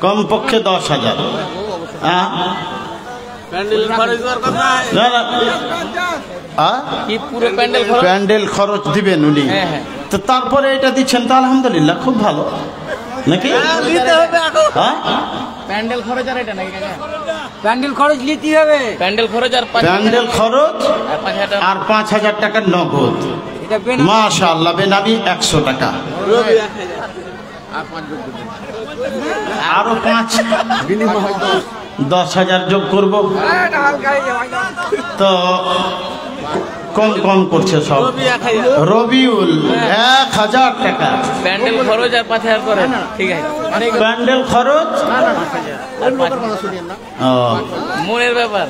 কমপক্ষে 10,000। প্যান্ডেল খরচ দিবেন উনি, তো তারপরে এটা দিচ্ছেন তো আলহামদুলিল্লাহ, খুব ভালো নাকি? প্যান্ডেল খরচ আর এটা নাকি প্যান্ডেল খরচ নিতে হবে, প্যান্ডেল খরচ আর 5,000 টাকার নগদ। মাশাআল্লাহ, বেনামি 100 টাকা, আরো 10,000 যোগ করবো তো কম কম করছে সব। রবিউল 1,000 টাকা প্যান্ডেল খরচ আর 5,000 করে না, ঠিক আছে? প্যান্ডেল খরচ মনের ব্যাপার।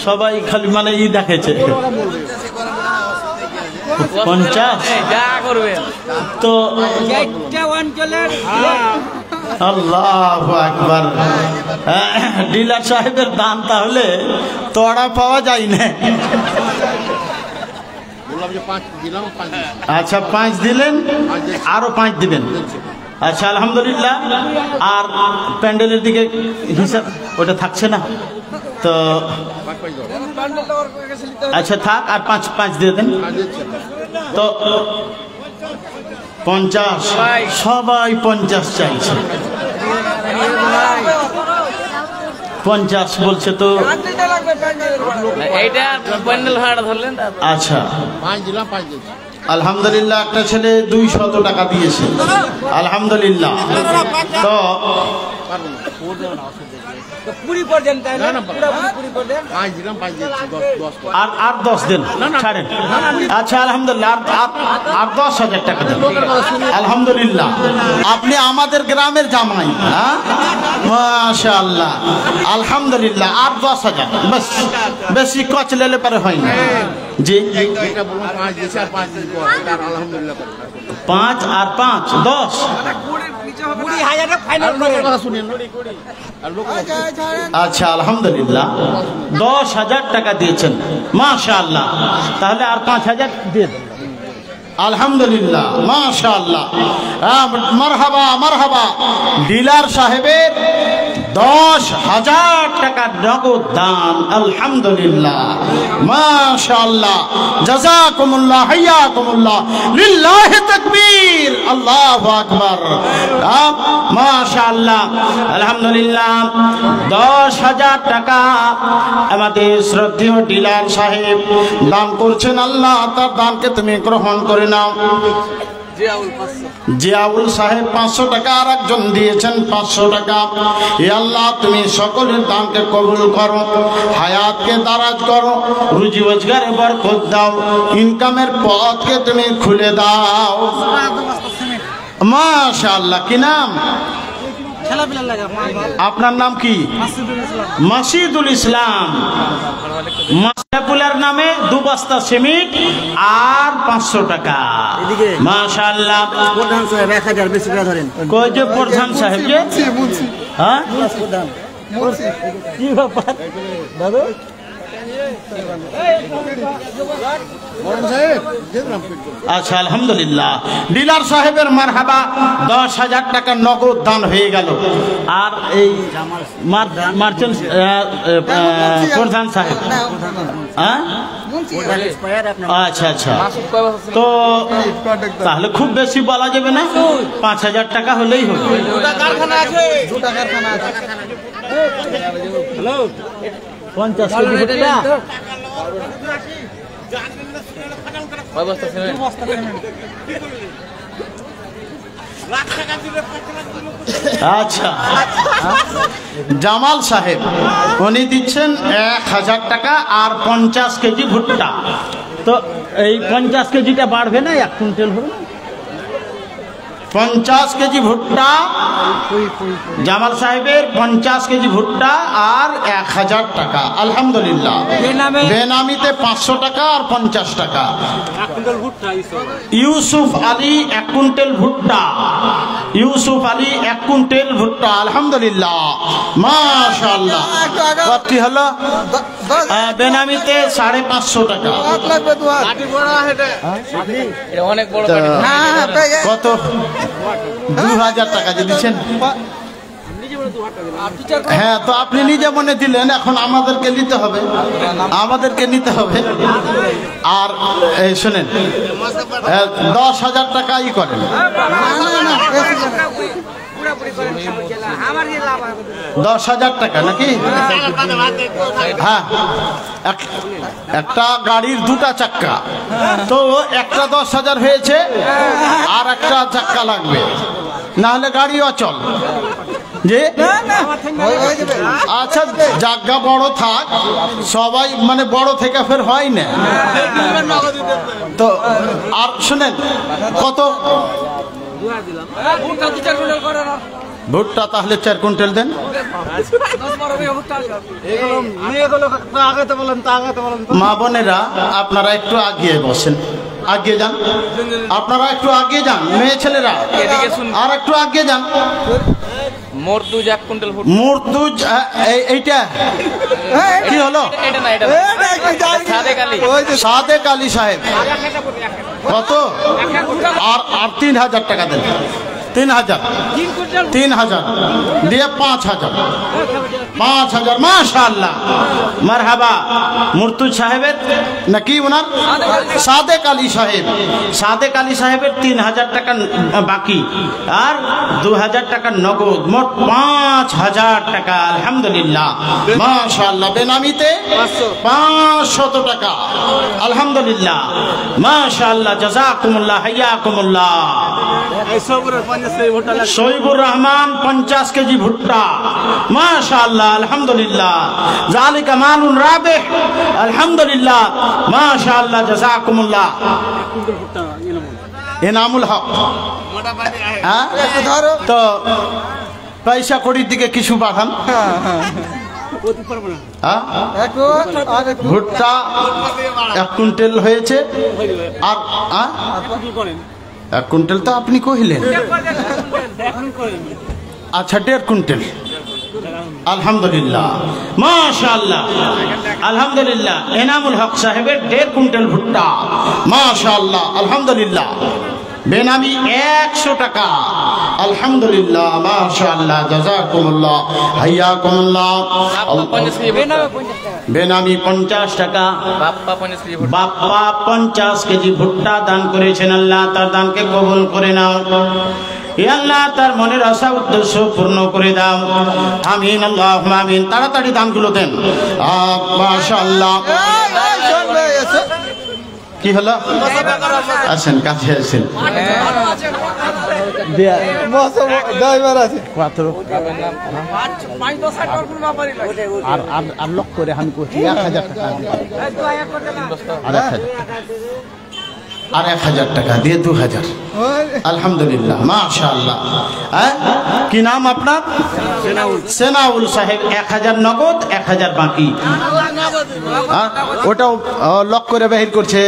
সবাই খালি মানে ই দেখেছে 50 যা করবে তো আল্লাহু আকবার। ডিলার সাহেবের দান তাহলে তোড়া পাওয়া যায় না। আচ্ছা 5 দিলেন, আরো 5 দিবেন। আচ্ছা আলহামদুলিল্লাহ। আর প্যান্ডেলের দিকে হিসাব ওটা থাকছে না তো, আচ্ছা থাক, আর 5 দিয়ে দেন তো 50। সবাই 50 চাইছে, 50 বলছে তো। আচ্ছা আলহামদুলিল্লাহ, একটা ছেলে 200 টাকা দিয়েছে, আলহামদুলিল্লাহ। তো আর 10 দিন ছাড়েন। আচ্ছা আলহামদুলিল্লাহ, আর 10,000 টাকা দেন, আলহামদুলিল্লাহ। আপনি আমাদের গ্রামের জামাই, হ্যাঁ মাশাআল্লাহ, আলহামদুলিল্লাহ। আর 10,000 বাস, বেশি কচ লেলে পারে হয় না জি। 5 আর 5 10। আচ্ছা আলহামদুলিল্লাহ, 10,000 টাকা দিয়েছেন, মাশাআল্লাহ। তাহলে আর 5,000 দিয়ে দেন, আলহামদুলিল্লাহ, মাশাআল্লাহ। মারহাবা মারহাবা। ডিলার সাহেবের 10,000 টাকার নগদ দান, আলহামদুলিল্লাহ, মাশাআল্লাহ। জাযাকুমুল্লাহ, হাইয়াকুমুল্লাহ, লিল্লাহি তাকবীর, আল্লাহু আকবার, মাশাআল্লাহ, আলহামদুলিল্লাহ। 10,000 টাকা আমাদের শ্রদ্ধেয় ডিলার সাহেব দান করছেন। আল্লাহ তার দানকে তুমি গ্রহণ করে নাও। জিয়াউল সাহেব 500 টাকা, আর একজন দিয়েছেন 500 টাকা। হে আল্লাহ, তুমি সকলের দানকে কবুল করো, হায়াতকে দারাজ করো, রুজি রোজগারে বরকত দাও, ইনকামের পথকে তুমি খুলে দাও, মাশাআল্লাহ। কি নাম আপনার? নাম কি? মাসিদুল ইসলাম। মাসাপুলার নামে 2 বস্তা সিমেন্ট আর 500 টাকা, মাশাআল্লাহ। প্রধান সাহেব 1000 বেশি করে ধরেন। কই যে প্রধান সাহেব যে, হ্যাঁ কি ব্যাপার দাদু? আচ্ছা আলহামদুলিল্লাহ, ডিলার সাহেবের মারহাবা, 10,000 টাকা নগদ দান হয়ে গেল। আর এই মার্চেন্ট প্রধান সাহেব, হ্যাঁ আচ্ছা আচ্ছা, তো তাহলে খুব বেশি বলা যাবে না, 5,000 টাকা হলেই হবে। হ্যালো 50 কেজি ভুট্টা, আচ্ছা। জামাল সাহেব উনি দিচ্ছেন 1,000 টাকা আর 50 কেজি ভুট্টা। তো এই 50 কেজিটা বাড়বে না, 1 কুইন্টাল হবে না? 50 কেজি ভুট্টা, জামাল সাহেবের 50 কেজি ভুট্টা আর 1,000 টাকা, আলহামদুলিল্লাহ। বেনামিতে 500 টাকা আর 50 টাকা। ইউসুফ আলী 1 কুইন্টাল ভুট্টা, ইউসুফ আলী 1 কুইন্টাল ভুট্টা আলহামদুলিল্লাহ মাশাআল্লাহ। কত হলো? বেনামিতে 550 টাকা। অনেক বড় কত? 2000 টাকা যে দিচ্ছেন। হ্যাঁ, তো আপনি নিজে মনে দিলেন, এখন আমাদেরকে নিতে হবে, আমাদেরকে নিতে হবে। আর এই শোনেন, 10,000 টাকাই করেন। 10,000 টাকা নাকি? হ্যাঁ, একটা গাড়ির 2টা চাক্কা, তো একটা 10,000 হয়েছে, আর একটা চাক্কা লাগবে, না হলে গাড়ি অচল। যে আচ্ছা, জায়গা বড় থাক, সবাই মানে বড় থেকে ফের হয় না। তো আর শুনেন, কত ভুট্টা? তাহলে 4 কুইন্টাল দেন। মা বোনেরা, আপনারা একটু আগিয়ে বসেন, আগে যান, আপনারা একটু আগে যান, মেয়ে ছেলেরা আর একটু আগে যান। মর্তুজ 1 কুইন্টাল ভুট্টা। মর্তুজ এইটা কি হলো? সাদেক আলী সাহেব কত? আর 3000 টাকা দেন। 3000 দিয়ে 5000। 5000 মাশাআল্লাহ, মারহাবা। মুর্তুজ সাহেবের নাকি ওনার? সাদেক আলী সাহেব। সাদেক আলী সাহেবের 3000 টাকা বাকি, আর 2000 টাকা নগদ, মোট 5000 টাকা আলহামদুলিল্লাহ মাশাআল্লাহ। বেনামিতে 500 টাকা আলহামদুলিল্লাহ মাশাআল্লাহ। জাযাকুমুল্লাহ, হাইয়াকুমুল্লাহ। শহীবুর রহমান 50 কেজি ভুট্টা মাশাআল্লাহ আলহামদুলিল্লাহ। যালিকা মালুন রাবিহ আলহামদুলিল্লাহ মাশাআল্লাহ। জাযাকুমুল্লাহ। এনামুল হক। তো পয়সা কড়ির দিকে কিছু পাঠান। ভুট্টা 1 কুইন্টাল হয়েছে, আর 1 কুইন্টাল তো আপনি কহিলেন। আচ্ছা, 1.5 কুইন্টাল আলহামদুলিল্লাহ মাশাআল্লাহ আলহামদুলিল্লাহ। এনামুল হক সাহেবের 1.5 কুইন্টাল ভুট্টা মাশাআল্লাহ আলহামদুলিল্লাহ। বেনামি 100 টাকা আলহামদুলিল্লাহ মাশাআল্লাহ। জাযাকুমুল্লাহ, হাইয়াকুমুল্লাহ। বেনামি 50 টাকা। বাপ্পা 50 কেজি ভুট্টা দান করেছেন। আল্লাহ তার দানকে কবুল করে নাও। আল্লাহ তার মনের আশা উদ্দেশ্য পূর্ণ করে দাও, আমিন আল্লাহুম্মা আমিন। তাড়াতাড়ি দানগুলো দেন মাশাআল্লাহ। কি হলো? আসেন, কাছে আসেন। আর লক করে আমি করছি 1000 টাকা আর 1000 টাকা দিয়ে 2000 আলহামদুলিল্লাহ মাশাআল্লাহ। কি নাম আপনার? সেনাউল সাহেব। 1000 নগদ, 1000 বাকি। ওটাও লক করে বাহির করছে,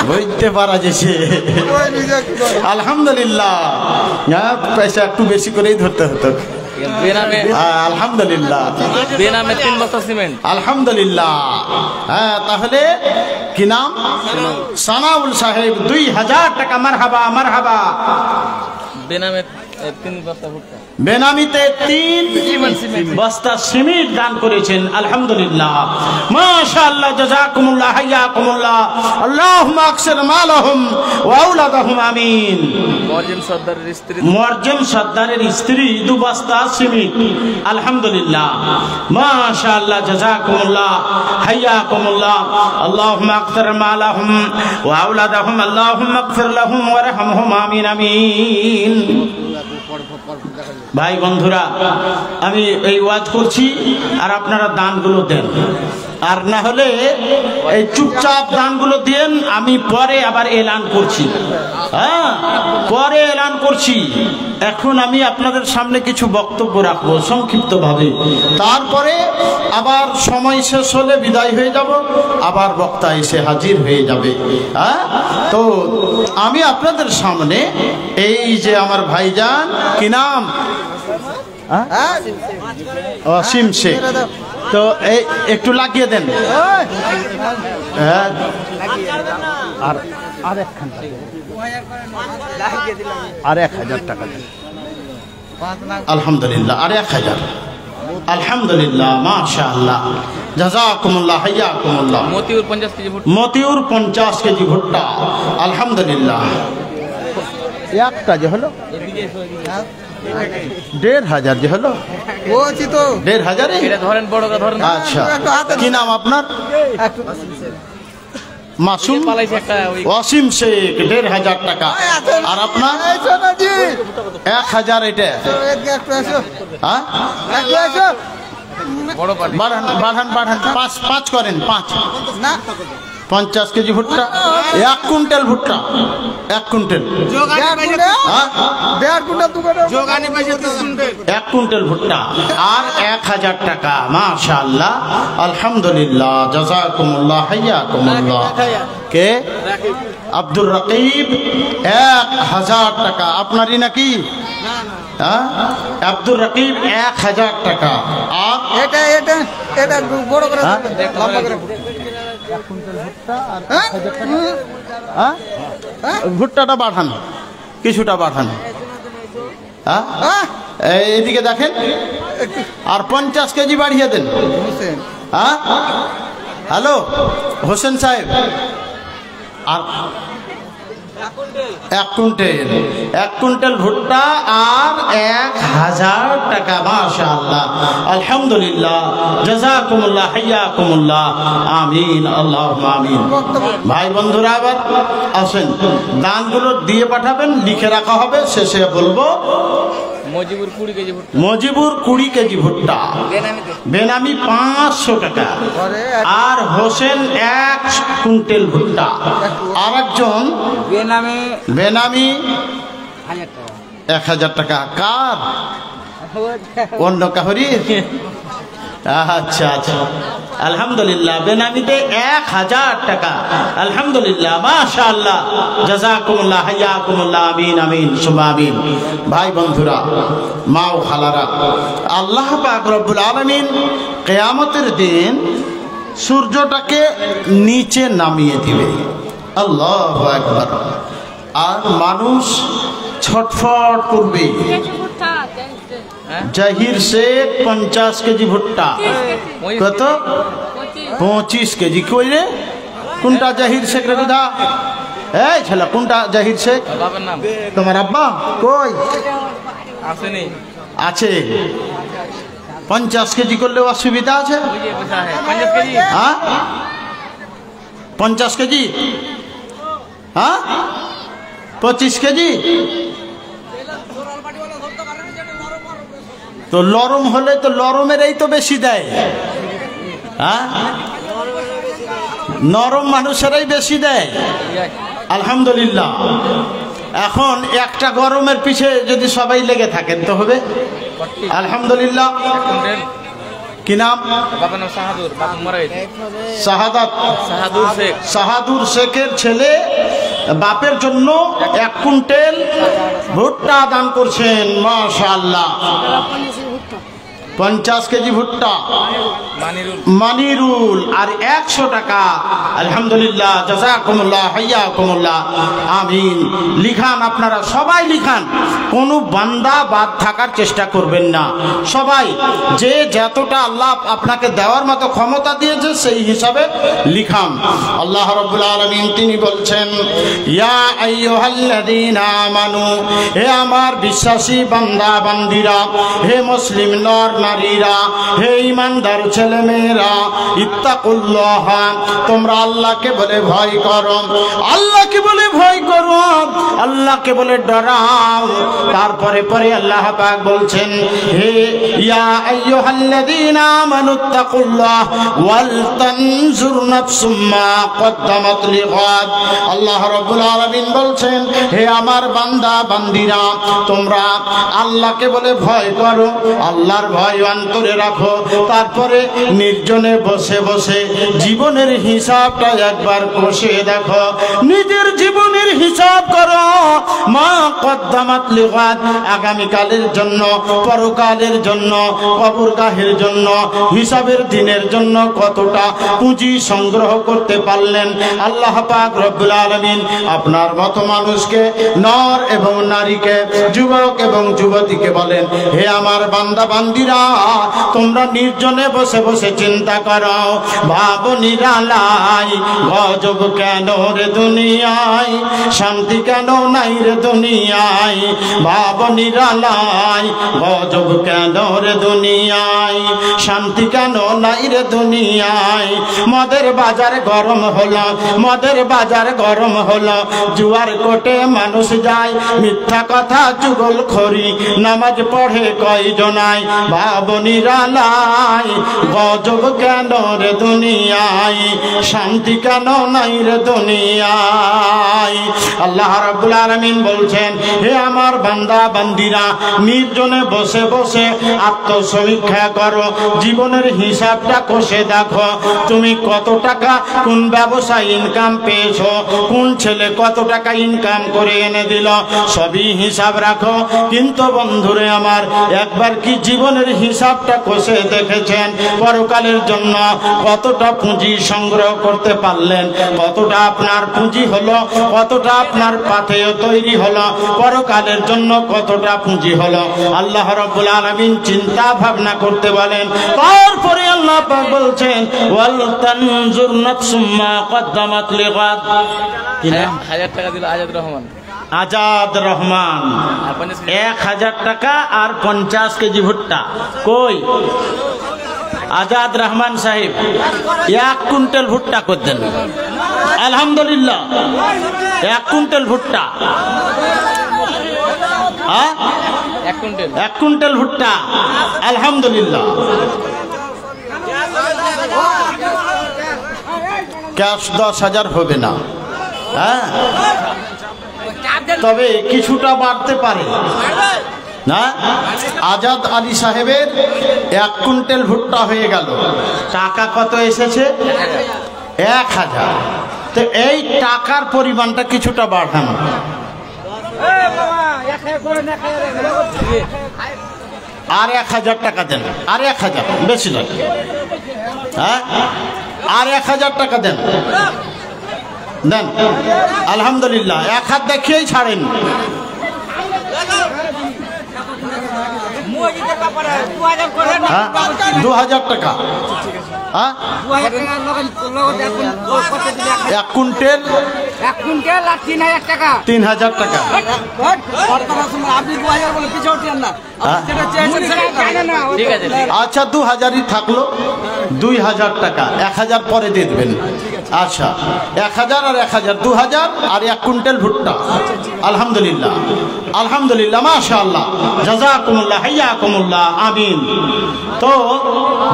বুঝতে পারা যাচ্ছে আলহামদুলিল্লাহ। পয়সা একটু বেশি করেই ধরতে হতো আলহামদুলিল্লাহ। বেনামে 3 বস্তা সিমেন্ট আলহামদুলিল্লাহ। হ্যাঁ, তাহলে কি নাম? সানাউল সাহেব 2000 টাকা। মারহাবা মারহাবা। বেনামে 3 বস্তা ভুট্টা। বেনামিতে 3 বস্তা সিমেন্ট দান করেছেন আলহামদুলিল্লাহ মাশাআল্লাহ। জাযাকুমুল্লাহ, হাইয়াকুমুল্লাহ। আল্লাহুম্মা আকসির মালাহুম ওয়া আওলাদাহুম আমিন। মুআজ্জম সর্দারের স্ত্রী 2 বস্তা সিমেন্ট আলহামদুলিল্লাহ মাশাআল্লাহ। জাযাকুমুল্লাহ, হাইয়াকুমুল্লাহ। আল্লাহুম্মা আকসির মালাহুম ওয়া আওলাদাহুম। আল্লাহুম্মা আগফির লাহুম ওয়ারহামহুম আমিন আমিন। ভাই বন্ধুরা, আমি এই ওয়াজ করছি আর আপনারা দানগুলো দেন, আর না হলে এই চুপচাপ দানগুলো দেন। আমি পরে আবার এলান করছি। হ্যাঁ, পরে এলান করছি। এখন আমি আপনাদের সামনে কিছু বক্তব্য রাখবো সংক্ষিপ্তভাবে, তারপরে আবার সময় শেষ হলে বিদায় হয়ে যাব, আবার বক্তা এসে হাজির হয়ে যাবে। হ্যাঁ, তো আমি আপনাদের সামনে এই যে আমার ভাইজান, কি নাম? অসীম শেখ। তো এই একটু লাগিয়ে দেন। আর 1000 টাকা দেন। আলহামদুলিল্লাহ, আর 1000। আলহামদুলিল্লাহ, মাশাআল্লাহ, জাযাকুমুল্লাহ, হাইয়াকুমুল্লাহ। মতিউর 50 কেজি ভুট্টা। মতিউর 50 কেজি ভুট্টা। আলহামদুলিল্লাহ। একটা যে হলো 1500 যে হলো, বলছি তো 1500। এটা ধরেন, বড়টা ধরেন। আচ্ছা, কি নাম আপনার? মাসুম অসীম শেখ, 1500 টাকা। আর আপনার 1000। এটা হ্যাঁ, বাড়ান বাড়ান বাড়ান, 5 করেন, 5 না 50 কেজি ভুট্টা, 1 কুইন্টাল ভুট্টা, 1 কুইন্টাল। 1 কুইন্টাল ভুট্টা আর 1000 টাকা। মাশাআল্লাহ, আলহামদুলিল্লাহ, জাযাকুমুল্লাহ, হাইয়াকুমুল্লাহ। কে? আব্দুর রকিব, 1000 টাকা। আপনারই নাকি? হ্যাঁ, আব্দুর রকিব 1000 টাকা। আর এটা এটা এটা বড় করে লম্বা করে ভুট্টাটা বাড়ান, কিছুটা বাড়ান। এইদিকে দেখেন, আর 50 কেজি বাড়িয়ে দেন। হ্যাঁ, হ্যালো হোসেন সাহেব, আর 1 কুইন্টাল ভুট্টা আর 1000 টাকা। মাশাআল্লাহ, আলহামদুলিল্লাহ, জাযাকুমুল্লাহ, হাইয়াকুমুল্লাহ, আমিন, আল্লাহুম্মা আমিন। ভাই বন্ধুরা, আবার আসেন, দানগুলো দিয়ে পাঠাবেন, লিখে রাখা হবে, শেষে বলবো। মজিবুর 20 কেজি ভুট্টা। মজিবুর 20 কেজি ভুট্টা, বেনামি 500 টাকা। আর হোসেন 1 কুইন্টাল ভুট্টা। আর একজন বেনামি 1000 টাকা। কার? অন্য কাহরি? আচ্ছা আচ্ছা, আলহামদুলিল্লাহ, বেনামিতে 1000 টাকা। আলহামদুলিল্লাহ, মাশাআল্লাহ, জাযাকুমুল্লাহ, হাইয়াকুমুল্লাহ, আমিন, আমিন, সুম্মা আমিন। ভাই বন্ধুরা, মা ও খালারা, আল্লাহ পাক রব্বুল আলামিন কিয়ামতের দিন সূর্যটাকে নিচে নামিয়ে দিবে। আল্লাহু আকবার। আর মানুষ ছটফট করবে। জাহির শেখ 50 কেজি ভুট্টা। কত? 25 কেজি। কই রে? কোনটা জাহির শেখ রে? বিধা এই ছেলে, কোনটা জাহির শেখ? তোমার আব্বা কই? আছে। 50 কেজি করলে অসুবিধা আছে? হ্যাঁ, 50 কেজি। হ্যাঁ, 25 কেজি। তো লরম হলে তো লরমেরই তো বেশি দেয়। হ্যাঁ, নরম মানুষেরাই বেশি দেয়। আলহামদুলিল্লাহ। এখন একটা গরমের পিছে যদি সবাই লেগে থাকেন তো হবে। আলহামদুলিল্লাহ। কি নাম? শাহাদুর শেখের ছেলে বাপের জন্য 1 কুইন্টাল ভুট্টা দান করছেন। মাশাআল্লাহ, 50 কেজি ভুট্টা। মানিরুল আর 100 টাকা। আলহামদুলিল্লাহ, জাযাকুমুল্লাহ, হাইয়াকুমুল্লাহ, আমিন। লিখান, আপনারা সবাই লিখান, কোনো বান্দা বাদ থাকার চেষ্টা করবেন না। সবাই যে যতটা আল্লাহ আপনাকে দেওয়ার মতো ক্ষমতা দিয়েছে সেই হিসাবে লিখান। আল্লাহ রাব্বুল আলামিন তিনি বলছেন, ইয়া আইয়ুহাল্লাযীনা আমানু, হে আমার বিশ্বাসী বান্দা বান্দিরা, হে মুসলিম নর নারীরা, হে ঈমানদার ছেলে মেয়েরা, ইত্তাকুল্লাহ, তোমরা আল্লাহকে বলে ভয় করো, আল্লাহকে বলে ভয় করো, আল্লাহকে বলে ডরাও। তারপরে পরে আল্লাহ পাক বলছেন, হে ইয়া আইয়ুহাল্লাযীনা আমানুত্তাকুল্লাহ ওয়াল তানজুর নাফসুম মা কদ্দামাত লিগাদ। আল্লাহ রাব্বুল আলামিন বলছেন, হে আমার বান্দা বান্দিরা, তোমরা আল্লাহকে বলে ভয় করো, আল্লাহর ভয় অন্তরে রাখো। তারপরে নির্জনে বসে বসে জীবনের হিসাবটা একবার কষে দেখো, নিজের জীবনের হিসাব করো। মা কদ্দামাত লিগাদ, আগামীকালের জন্য, পরকালের জন্য, কবরগাহের জন্য, হিসাবের দিনের জন্য কতটা পুঁজি সংগ্রহ করতে পারলেন। আল্লাহ পাক রব্বুল আলামিন আপনার মতো মানুষকে, নর এবং নারীকে, যুবক এবং যুবতীকে বলেন, হে আমার বান্দা বান্দিরা, তোমরা নির্জনে বসে বসে চিন্তা করো, ভাবো নিরালাই গজব কেন রে দুনিয়ায়, শান্তি কেন নাই রে দুনিয়ায়, ভাবো নিরালাই গজব কেন রে দুনিয়ায়, শান্তি কেন নাই রে দুনিয়ায়। মদের বাজার গরম হলো, মদের বাজার গরম হলো, জুয়ার কোটে মানুষ যায়, মিথ্যা কথা চুগলখড়ি, নামাজ পড়ে কয়জনায়, ভাবো নিরালাই গজব কেন রে দুনিয়ায়, শান্তি কেন নাই রে দুনিয়ায়। আল্লাহ রাব্বুল আলামিন বলছেন, হে আমার বান্দা বান্দিরা, নির্জনে বসে বসে আত্মসমীক্ষা করো, জীবনের হিসাবটা কষে দেখো, তুমি কত টাকা কোন ব্যবসায় ইনকাম পেয়েছো, কোন ছেলে কত টাকা ইনকাম করে এনে দিল, সবই হিসাব রাখো। কিন্তু বন্ধুরে আমার, একবার কি জীবনের হিসাবটা কষে দেখেছেন? পরকালের জন্য কতটা পুঁজি সংগ্রহ করতে পারলেন, কতটা আপনার পুঁজি হলো, কতটা আপনার পাথেয় তৈরি হলো, পরকালের জন্য কতটা পুঁজি হলো। আল্লাহ রাব্বুল আলামিন চিন্তা ভাবনা করতে বলেন। তারপরে আল্লাহ পাক বলছেন, ওয়াল তানজুর নাফসুম মা কদ্দামাত লিগাদ। 1000 টাকা দিল আজাদ রহমান, আজাদ রহমান, 1000 টাকা আর 50 কেজি ভুট্টা। কই আজাদ রহমান সাহেব 1 কুইন্টাল ভুট্টা করতেন। আলহামদুলিল্লাহ, 1 কুইন্টাল ভুট্টা, 1 কুইন্টাল ভুট্টা, আলহামদুলিল্লাহ। ক্যাশ 10,000 হবে না, হ্যাঁ, তবে কিছুটা বাড়তে পারে না। আজাদ আলী সাহেবের 1 কুইন্টাল ভুট্টা হয়ে গেল, টাকা কত এসেছে? 1000। তো এই টাকার পরিমাণটা কিছুটা বাড়ান, আর 1000 টাকা দেন, আর 1000, বেশি নয়, হ্যাঁ, আর 1000 টাকা দেন, দেন। আলহামদুলিল্লাহ, 1 হাত দেখিয়েই ছাড়েন। 2000 টাকা, হ্যাঁ, 1 কুইন্টাল, 1 কুইন্টাল আর 3000 টাকা, 3000 টাকা। আপনি 2000 বলে পিছু উঠেন না, ঠিক আছে। আচ্ছা, 2000ই থাকলো, 2000 টাকা, 1000 পরে দিয়ে দেবেন। আচ্ছা, 1000 আর 1000, 2000 আর 1 কুইন্টাল ভুট্টা। আলহামদুলিল্লাহ, আলহামদুলিল্লাহ, মাশাআল্লাহ, জাযাকুমুল্লাহ, হাইয়াকুমুল্লাহ, আমিন। তো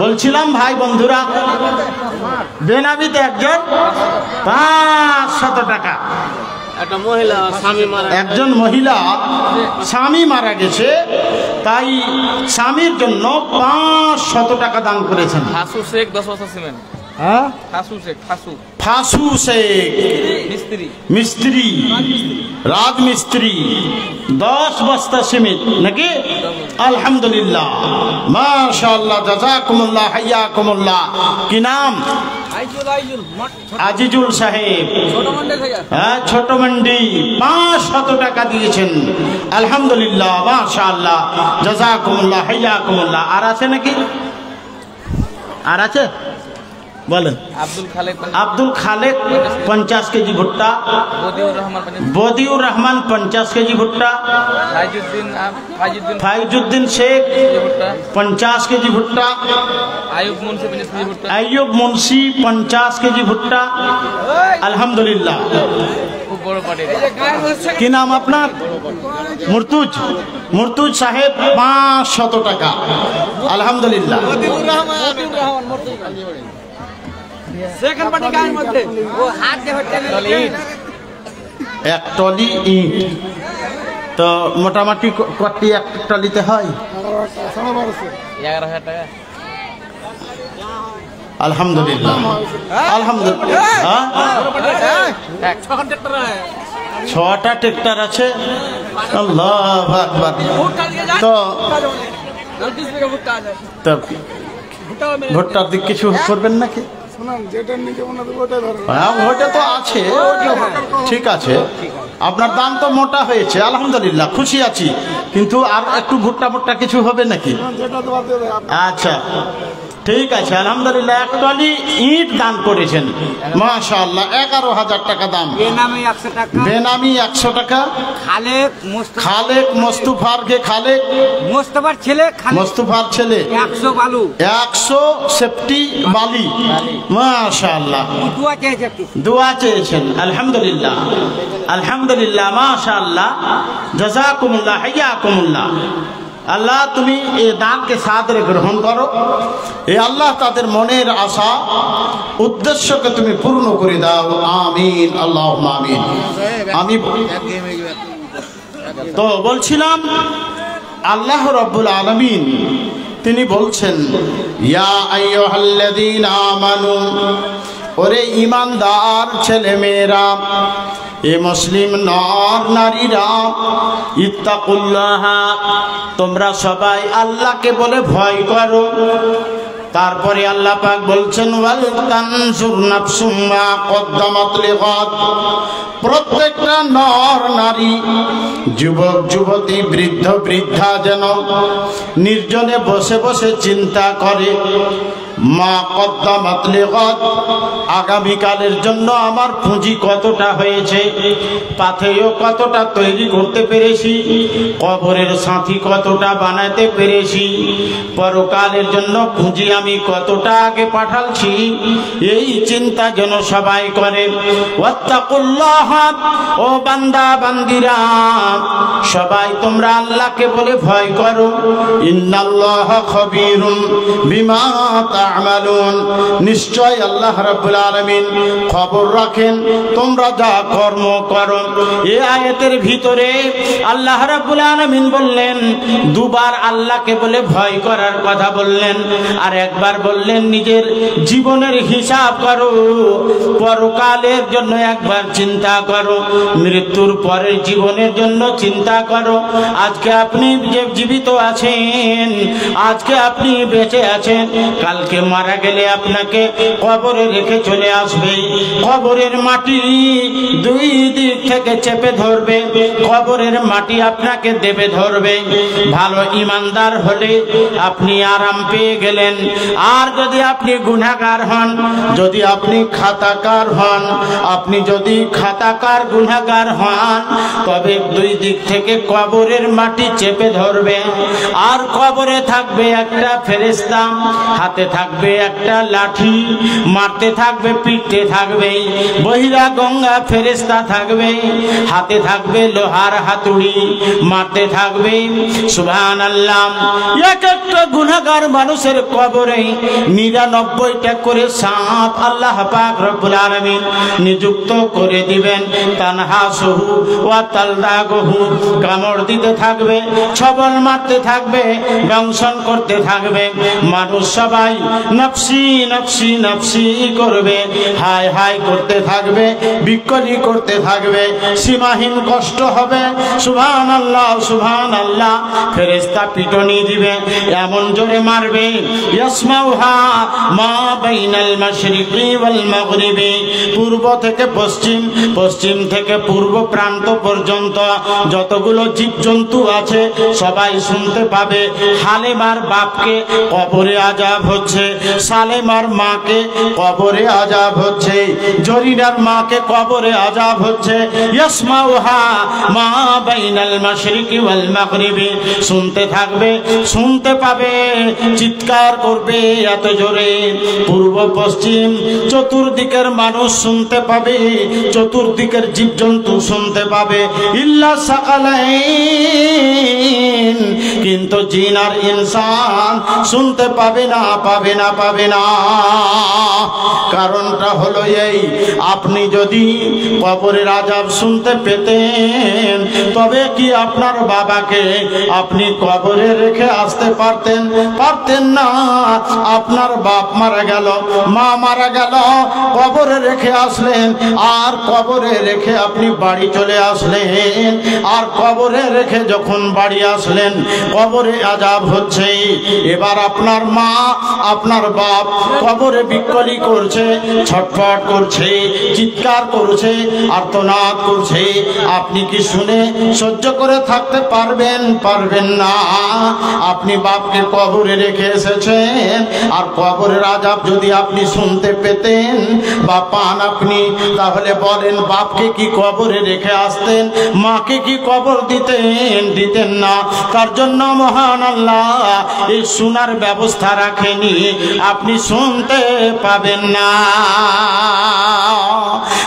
বলছিলাম ভাই বন্ধুরা, বেনামিতে একজন 500 টাকা, একটা মহিলা স্বামী মারা, একজন মহিলা স্বামী মারা গেছে, তাই স্বামীর জন্য 500 টাকা দান করেছেন। হাসু শেখ 10 বস্তা সিমেন্ট, হ্যাঁ, হাসু শেখ, হাসু ফাসু শেখ মিস্ত্রি, মিস্ত্রি, রাজমিস্ত্রি, 10 বস্তা সিমেন্ট নাকি? আলহামদুলিল্লাহ, মাশাআল্লাহ, জাযাকুমুল্লাহ, হাইয়াকুমুল্লাহ। কি নাম? আজিজুল সাহেব, হ্যাঁ, ছোট মন্ডি, 500 টাকা দিয়েছেন। আলহামদুলিল্লাহ, মাশাআল্লাহ, জাযাকুমুল্লাহ, হাইয়াকুমুল্লাহ। আর আছে নাকি? আর আছে? বলেন। আব্দুল খালেক 50 কেজি ভুট্টা, বদিউর রহমান 50 কেজি ভুট্টা, ফাইজুদ্দিন শেখ 50 কেজি ভুট্টা, আইয়ুব মুন্সি 50 কেজি ভুট্টা। আলহামদুলিল্লাহ। কি নাম আপনার? মুর্তুজ সাহেব 500 টাকা। আলহামদুলিল্লাহ। এক টলি ইট তো মোটামুটি কটি এক টলিতে হয়? 11,000 টাকা। আলহামদুলিল্লাহ। আলহামদুলিল্লাহ। 6টা ট্রেক্টর আছে। আল্লাহু আকবার। তো ভুট্টার দিক কিছু করবেন নাকি? ওটা তো আছে, ঠিক আছে। আপনার দাম তো মোটা হয়েছে, আলহামদুলিল্লাহ, খুশি আছি। কিন্তু আর একটু ভুট্টা কিছু হবে নাকি? আচ্ছা, ঠিক আছে, আলহামদুলিল্লাহ। এক টলি ইট দান করেছেন, মাশাআল্লাহ। 11,000 টাকা দাম। বেনামি 100 টাকা। খালেক মোস্তফার ছেলে 100 সেফটি বালি, মাশাআল্লাহ। দোয়া চেয়েছেন, আলহামদুলিল্লাহ, মাশাআল্লাহ। জাযাকুমুল্লাহ, হাইয়াকুমুল্লাহ। আল্লাহ তুমি এই দানকে সাদরে গ্রহণ করো। এ আল্লাহ তাদের মনের আশা উদ্দেশ্যকে তুমি পূর্ণ করে দাও। আমিন, আল্লাহুম্মা আমিন। আমি তো বলছিলাম আল্লাহ রাব্বুল আলামিন তিনি বলছেন, ইয়া আইয়ুহাল্লাযীনা আমানু, ওরে ঈমানদার ছেলে মেয়েরা, এ মুসলিম নর নারীরা, ইত্তাকুল্লাহ, তোমরা সবাই আল্লাহকে বলে ভয় করো। তারপরে আল্লাহ পাক বলছেন, ওয়াল তানজুর নাফসুম মা কদ্দামাত লিগাদ, প্রত্যেকটা নর নারী, যুবক যুবতী, বৃদ্ধ বৃদ্ধা যেন নির্জনে বসে বসে চিন্তা করে, মা কদ্দামাত লিগাদ, আগামীকালের জন্য আমার পুঁজি কতটা হয়েছে, পাথেয় কতটা তৈরি করতে পেরেছি, কবরের সাথী কতটা বানাতে পেরেছি, পরকালের জন্য পুঁজি আমি কতটা আগে পাঠালছি, এই চিন্তা যেন সবাই করে। ওয়াত্তাকুল্লাহ, ও বান্দা বান্দিরা, সবাই তোমরা আল্লাহকে বলে ভয় করো। ইন্নাল্লাহা খবীরুম বিমা তা'মালুন, নিশ্চয় আল্লাহ রাব্বুল আলামিন খবর রাখেন তোমরা যা কর্ম করো। এই আয়াতের ভিতরে আল্লাহ রাব্বুল আলামিন বললেন, দুবার আল্লাহকে বলে ভয় করার কথা বললেন, আর একবার বললেন নিজের জীবনের হিসাব করো, পরকালের জন্য একবার চিন্তা করো, মৃত্যুর পরের জীবনের জন্য চিন্তা করো। আজকে আপনি যে জীবিত আছেন, আজকে আপনি বেঁচে আছেন, কালকে মারা গেলে আপনাকে কবরে রেখে চলে আসবে। কবরের মাটি দুই দিক থেকে চেপে ধরবে, কবরের মাটি আপনাকে দেবে ধরবে। ভালো ইমানদার হলে আপনি আরাম পেয়ে গেলেন। আর যদি আপনি গুনাহগার হন, যদি আপনি খাতাকার হন, আপনি যদি খাতাকার গুনাহগার হন, তবে দুই দিক থেকে কবরের মাটি চেপে ধরবে। আর কবরে থাকবে একটা ফেরেশতা, হাতে থাকবে একটা লাঠি, মারতে থাকবে, পিটতে থাকবে। বহিরা গঙ্গা ফেরেশতা থাকবে, হাতে থাকবে লোহার হাতুড়ি, মারতে থাকবে। সুবহানাল্লাহ। এক একটা গুনাহগার মানুষের কবরে 99টা করে সাপ আল্লাহ পাক রব্বুল আলামিন নিযুক্ত করে দিবেন। তানহাসুহু ওয়া তালদাগুহু, কামড় দিতে থাকবে, ছবল মারতে থাকবে, দংশন করতে থাকবে। মানুষ সবাই নফসি নফসি নফসি করবে, হায় হায় করতে থাকবে, বিক্রি করতে থাকবে, সীমাহীন কষ্ট হবে। সুবহানাল্লাহ, সুবহানাল্লাহ। ফেরেশতা পিটনি দিবে, এমন জোরে মারবে, ইয়াসমাউহা মা বাইনাল মাশরিকি ওয়াল মাগরিবি, পূর্ব থেকে পশ্চিম, পশ্চিম থেকে পূর্ব প্রান্ত পর্যন্ত যতগুলো জীবজন্তু আছে সবাই শুনতে পাবে। হালেমার বাপকে কবরে আযাব হচ্ছে, সালেমার মাকে কবরে আযাব হচ্ছে, জরিনার মাকে কবরে আযাব হচ্ছে। ইয়াসমাউহা মা বাইনাল মাশরিকি ওয়াল মাগরিবি, শুনতে থাকবে, শুনতে পাবে, চিৎকার করবে এত জোরে, পূর্ব পশ্চিম চতুর্দিকের মানুষ শুনতে পাবে, চতুর্দিকের জীবজন্তু শুনতে পাবে। ইল্লা সাকালাইন, কিন্তু জিন আর ইনসান শুনতে পাবে না, পাবে না, পাবে না। কারণটা হলো এই, আপনি যদি কবরের আযাব শুনতে পেতেন তবে কি আপনার বাবাকে আপনি কবরে রেখে আসতে পারতেন? পারতেন না। আপনার বাপ মারা গেল, মা মারা গেল, কবরে রেখে আসলেন, আর কবরে রেখে আপনি বাড়ি চলে আসলেন, আর কবরে রেখে যখন বাড়ি আসলেন কবরে আযাব হচ্ছে। এবার আপনার মা, আপনার বাপ কবরে বিকলি করছে, ছটফট করছে, চিৎকার করছে, আর্তনাদ করছে। আপনি কি শুনে সহ্য করে থাকতে পারবেন? পারবেন না। আপনি বাপকে কবরে রেখে এসেছেন, আর কবরের আযাব যদি আপনি শুনতে পেতেন বা পান আপনি, তাহলে বলেন বাপকে কি কবরে রেখে আসতেন? মাকে কি কবর দিতেন? দিতেন না। তার জন্য মহান আল্লাহ এই শোনার ব্যবস্থা রাখেনি, আপনি শুনতে পাবেন না।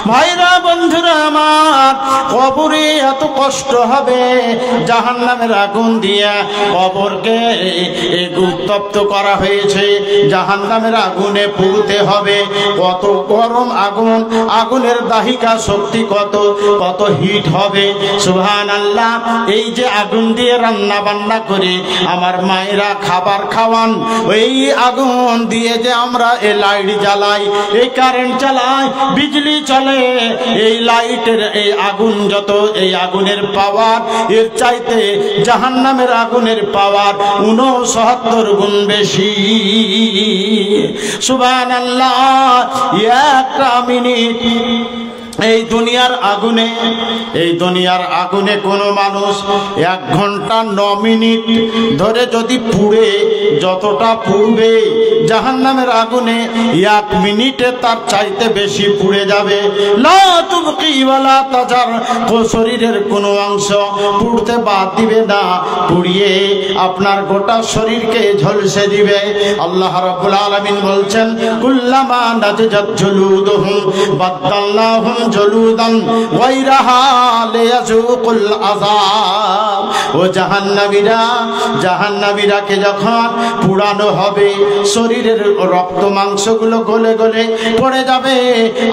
ভাইরা, বন্ধুরা আমার, কবরে এত কষ্ট হবে, জাহান্নামের আগুন দিয়ে কবরকে উত্তপ্ত করা হয়েছে, জাহান্নামের আগুনে পুড়তে হবে। কত গরম আগুন, আগুনের দাহিকা শক্তি কত, কত হিট হবে। সুবহানাল্লাহ। এই যে আগুন দিয়ে রান্না বান্না করে আমার মায়েরা খাবার খাওয়ান, ওই আগুন দিয়ে যে আমরা এই লাইট জ্বালাই, এই কারেন্ট চালাই, বিজলি চলে, এই লাইটের এই আগুন যত, এই আগুনের পাওয়ার এর চাইতে জাহান্নামের আগুনের পাওয়ার 69 গুণ বেশি। সুবহানাল্লাহ। একটা মিনিট এই দুনিয়ার আগুনে, এই দুনিয়ার আগুনে কোনো মানুষ 1 ঘন্টা 9 মিনিট ধরে যদি পুড়ে, যতটা পুড়বে জাহান্নামের আগুনে 1 মিনিটে তার চাইতে বেশি পুড়ে যাবে। লা তুবকি ওয়ালা তাজার, শরীরের কোনো অংশ পুড়তে বাদ দিবে না, পুড়িয়ে আপনার গোটা শরীরকে ঝলসে দিবে। আল্লাহ রাব্বুল আলামিন বলছেন, কুল্লামা নাজাত জুলুদুহুম বাদদাল্লাহুম জলুদান গায়রাহা লিয়াযুকুল আযাব। ও জাহান্নামীরা, জাহান্নামীরাকে যখন পুড়ানো হবে, শরীরের রক্ত মাংসগুলো গলে গলে পড়ে যাবে,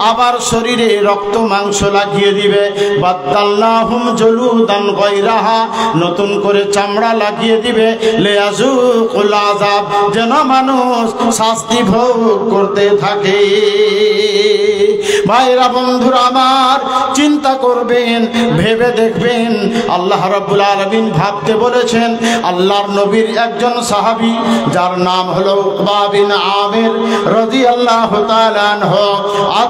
আবার শরীরে রক্ত মাংস লাগিয়ে দিবে। বাদদাল্লাহুম জলুদান গায়রাহা, নতুন করে চামড়া লাগিয়ে দিবে। লিয়াযুকুল আযাব, যেন মানুষ শাস্তি ভোগ করতে থাকে। ভাইরা, বন্ধুরা আমার, চিন্তা করবেন, ভেবে দেখবেন। আল্লাহ রাব্বুল আলামিন ভাবতে বলেছেন। আল্লাহর নবীর একজন সাহাবী, যার নাম হলো উকবা বিন আমির রাদিয়াল্লাহু তাআলা আনহু,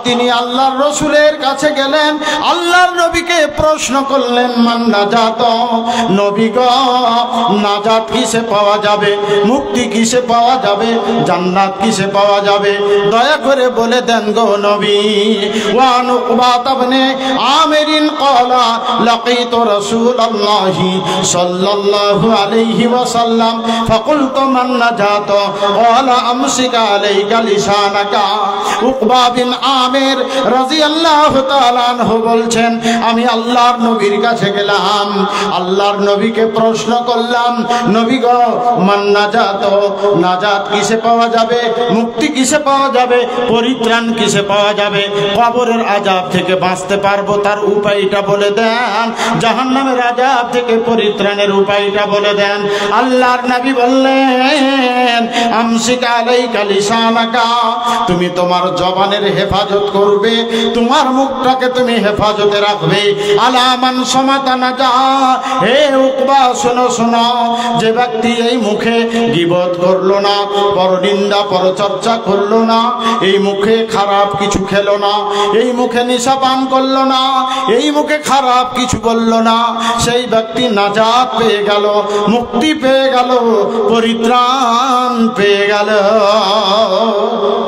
তিনি আল্লাহর রাসূলের কাছে গেলেন, আল্লাহর নবীকে প্রশ্ন করলেন, মান নাজাত, নবী গো, নাজাত কিসে পাওয়া যাবে? মুক্তি কিসে পাওয়া যাবে? জান্নাত কিসে পাওয়া যাবে? দয়া করে বলে দেন গো নবী। ওয়ান উকবা ইবনে আমির قال لقيت رسول الله صلى الله عليه وسلم فقلت من نجات قال امسك عليك لسانك। উকবা বিন আমির রাদিয়াল্লাহু তাআলা আনহু বলছেন, আমি আল্লাহর নবীর কাছে গেলাম, আল্লাহর নবীকে প্রশ্ন করলাম, নবী গো, মান নাজাত, নাজাত কিসে পাওয়া যাবে? মুক্তি কিসে পাওয়া যাবে? পরিত্রাণ কিসে পাওয়া যাবে? কবরের আযাব থেকে বাঁচতে পারবো, তার উপায়টা বলে দেন। জাহান্নামের আযাব থেকে পরিত্রাণের উপায়টা বলে দেন। আল্লাহর নবী বললেন, আমসিক আলাইকা লিসানাকা, তুমি তোমার জবানের হেফাজত করবে, তোমার মুখটাকে তুমি হেফাজতে রাখবে। আলামান সমাতানা যা, হে উকবা শোনো শোনো, যে ব্যক্তি এই মুখে গীবত করলো না, পরনিন্দা পরচর্চা করলো না, এই মুখে খারাপ কিছু খেলো না, এই মুখে নেশা পান করলো না, এই মুখে খারাপ কিছু বললো না, সেই ব্যক্তি নাজাত পেয়ে গেল, মুক্তি পেয়ে গেল, পরিত্রাণ পরিত্রাণ পেয়ে গেল।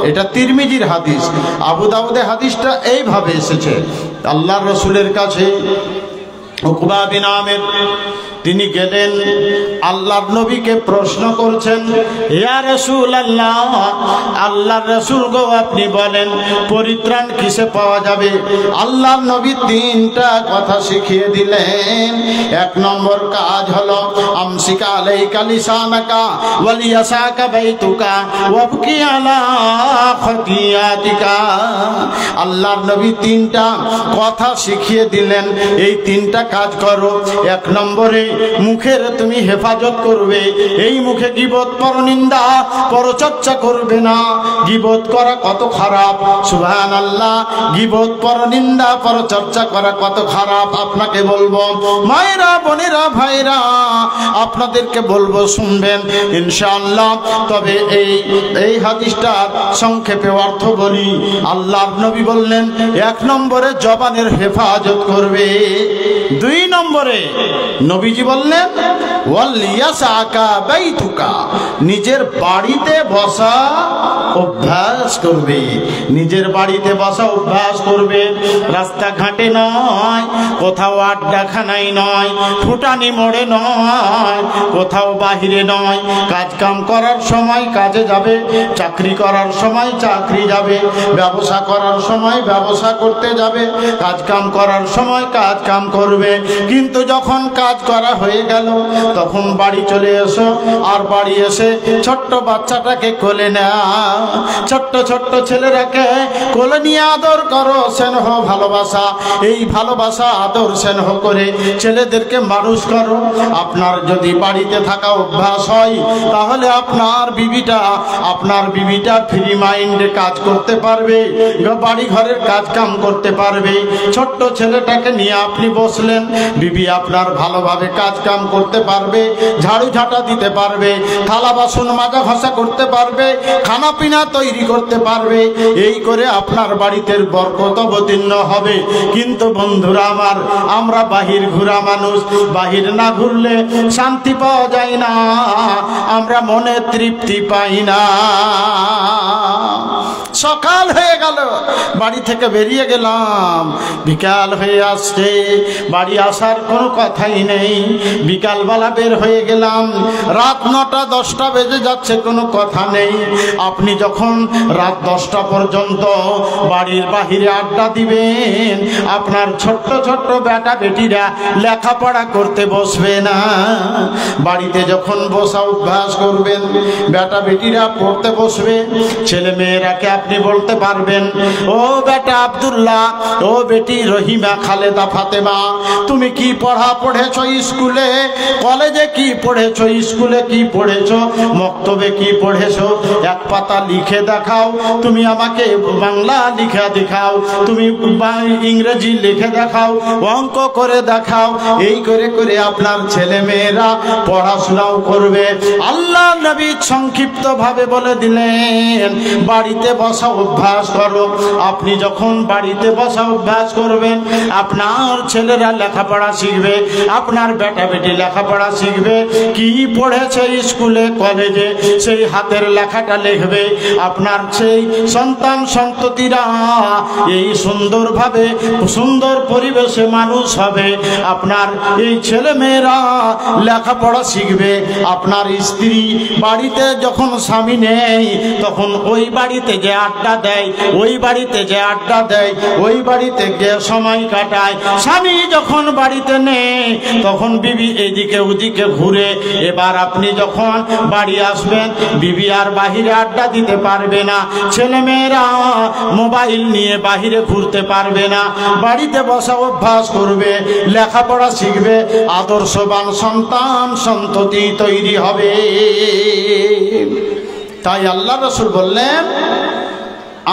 এটা তিরমিজির হাদিস। আবু দাউদে হাদিসটা এইভাবে এসেছে। আল্লাহর রাসূলের কাছে উকবা বিন আমির তিনি গেলেন, আল্লাহর নবীকে প্রশ্ন করছেন, ইয়া রাসূলুল্লাহ, আল্লাহর রাসূল গো আপনি বলেন পরিত্রাণ কিসে পাওয়া যাবে? আল্লাহর নবী তিনটা কথা শিখিয়ে দিলেন। এক নম্বর কাজ হলো আমসিকা আলাইকা লিসানাকা ওয়ালিয়াসাকা বাইতুকা ওয়াবকি আলা খাতিয়াতিকা। আল্লাহর নবী তিনটা কথা শিখিয়ে দিলেন, এই তিনটা কাজ করো। এক নম্বরে মুখের তুমি হেফাজত করবে, এই মুখে গীবত পরনিন্দা পরচর্চা করবে না। গীবত করা কত খারাপ, সুবহানাল্লাহ। গীবত পরনিন্দা পরচর্চা করা কত খারাপ আপনাকে বলবো। মায়েরা, বোনেরা, ভাইরা, আপনাদেরকে বলবো, শুনবেন ইনশাআল্লাহ। তবে এই হাদিসটার সংক্ষেপে অর্থ বলি। আল্লাহর নবী বললেন এক নম্বরে জবানের হেফাজত করবে। দুই নম্বরে নবীজি বললেন ওয়ালিয়াসাকা বাইতুকা, নিজের বাড়িতে বসা অভ্যাস করবে। নিজের বাড়িতে বসা অভ্যাস করবে, রাস্তাঘাটে নয়, কোথাও আড্ডাখানায় নয়, ফুটানি মোড়ে নয়, কোথাও বাহিরে নয়। কাজ কাম করার সময় কাজে যাবে, চাকরি করার সময় চাকরি যাবে, ব্যবসা করার সময় ব্যবসা করতে যাবে, কাজ কাম করার সময় কাজ কাম করবে। কিন্তু যখন কাজ করা হয়ে গেল তখন বাড়ি চলে এসো, আর বাড়ি এসে ছোট্ট বাচ্চাটাকে কোলে নাও, ছোট্ট ছোট্ট ছেলেরাকে কোলে নিয়ে আদর করো, স্নেহ ভালোবাসা, এই ভালোবাসা আদর স্নেহ করে ছেলেদেরকে মানুষ করো। আপনার যদি বাড়িতে থাকা অভ্যাস হয় তাহলে আপনার বিবিটা ফ্রি মাইন্ডে কাজ করতে পারবে, বাড়ি ঘরের কাজ কাম করতে পারবে। ছোট্ট ছেলেটাকে নিয়ে আপনি বসলেন, বিবি আপনার ভালোভাবে কাজ কাম করতে পারবে, ঝাড়ু ঝাঁটা দিতে পারবে, থালা বাসন মাজা ঘষা করতে পারবে, খানা পিনা তৈরি করতে পারবে। এই করে আপনার বাড়িতে বরকত অবতীর্ণ হবে। কিন্তু বন্ধুরা আমার, আমরা বাহির ঘুরা মানুষ, বাহির না ঘুরলে শান্তি পাওয়া যায় না, আমরা মনে তৃপ্তি পাই না। সকাল হয়ে গেল, বাড়ি থেকে বেরিয়ে গেলাম, বিকাল হয়ে আসছে, বাড়ি আসার কোনো কথাই নেই। বিকালবেলা বের হয়ে গেলাম, রাত 9টা 10টা বেজে যাচ্ছে, কোনো কথা নেই। আপনি যখন রাত 10টা পর্যন্ত বাড়ির বাহিরে আড্ডা দিবেন, আপনার ছোট্ট ছোট্ট বেটা বেটিরা লেখাপড়া করতে বসবে না। বাড়িতে যখন বসা অভ্যাস করবেন, বেটা বেটিরা পড়তে বসবে। ছেলে মেয়েরাকে আপনি বলতে পারবেন, ও বেটা আব্দুল্লাহ, ও বেটি রহিমা, খালেদা, ফাতেমা, তুমি কি পড়া পড়েছো স্কুলে, কলেজে কি পড়েছো, স্কুলে কি পড়েছো, মক্তবে কি পড়েছো, এক পাতা লিখে দেখাও। তুমি আমাকে বাংলা লিখে দেখাও, তুমি ইংরেজি লিখে দেখাও, অঙ্ক করে দেখাও। এই করে করে আপনার ছেলে মেয়েরা পড়াশোনাও করবে। আল্লাহ নবী সংক্ষিপ্ত ভাবে বলে দিলেন, বাড়িতে বসা অভ্যাস করো। আপনি যখন বাড়িতে বসা অভ্যাস করবেন, আপনার ছেলেরা লেখাপড়া শিখবে, আপনার বেটা বেটি লেখাপড়া শিখবে। কি পড়েছে স্কুলে কলেজে সেই হাতের লেখাটা লিখবে। আপনার সেই সন্তান সন্ততিরা এই সুন্দরভাবে সুন্দর পরিবেশে মানুষ হবে। আপনার এই ছেলে মেয়েরা লেখাপড়া শিখবে। আপনার স্ত্রী বাড়িতে যখন স্বামী নেই, তখন ওই বাড়িতে যে আড্ডা দেয়, ওই বাড়িতে যে আড্ডা দেয়, ওই বাড়িতে গিয়ে সময় কাটায়। স্বামী যখন বাড়িতে নেই, তখন বিবি এদিকে ওদিকে ঘুরে। এবার আপনি যখন বাড়ি আসবেন, বিবি আর বাহিরে আড্ডা দিতে পারবে না, ছেলে মেয়েরা মোবাইল নিয়ে বাহিরে ঘুরতে পারবে না। বাড়িতে বসা অভ্যাস করবে, লেখাপড়া শিখবে, আদর্শবান সন্তান সন্ততি তৈরি হবে। তাই আল্লাহ রাসূল বললেন,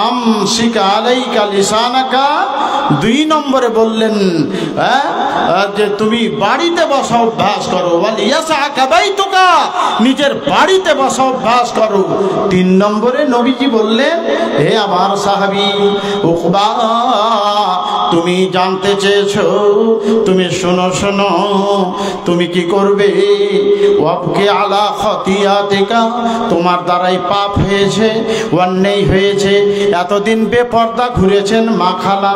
আমসিকা আলাইকা লিসানাকা। 2 নম্বরে বললেন যে তুমি বাড়িতে বসা অভ্যাস করো, ওয়ালিয়াসাকা বাইতুকা, নিজের বাড়িতে বসা অভ্যাস করো। 3 নম্বরে নবীজি বললেন, হে আমার সাহাবী উকবা, তুমি জানতে চেয়েছো, তুমি শোনো শোনো, তুমি কি করবে? ওয়াবকি আলা খতিয়াতিকা, তোমার দ্বারাই পাপ হয়েছে, অন্যায় হয়েছে। এতদিন বেপর্দা ঘুরেছেন মা খালা,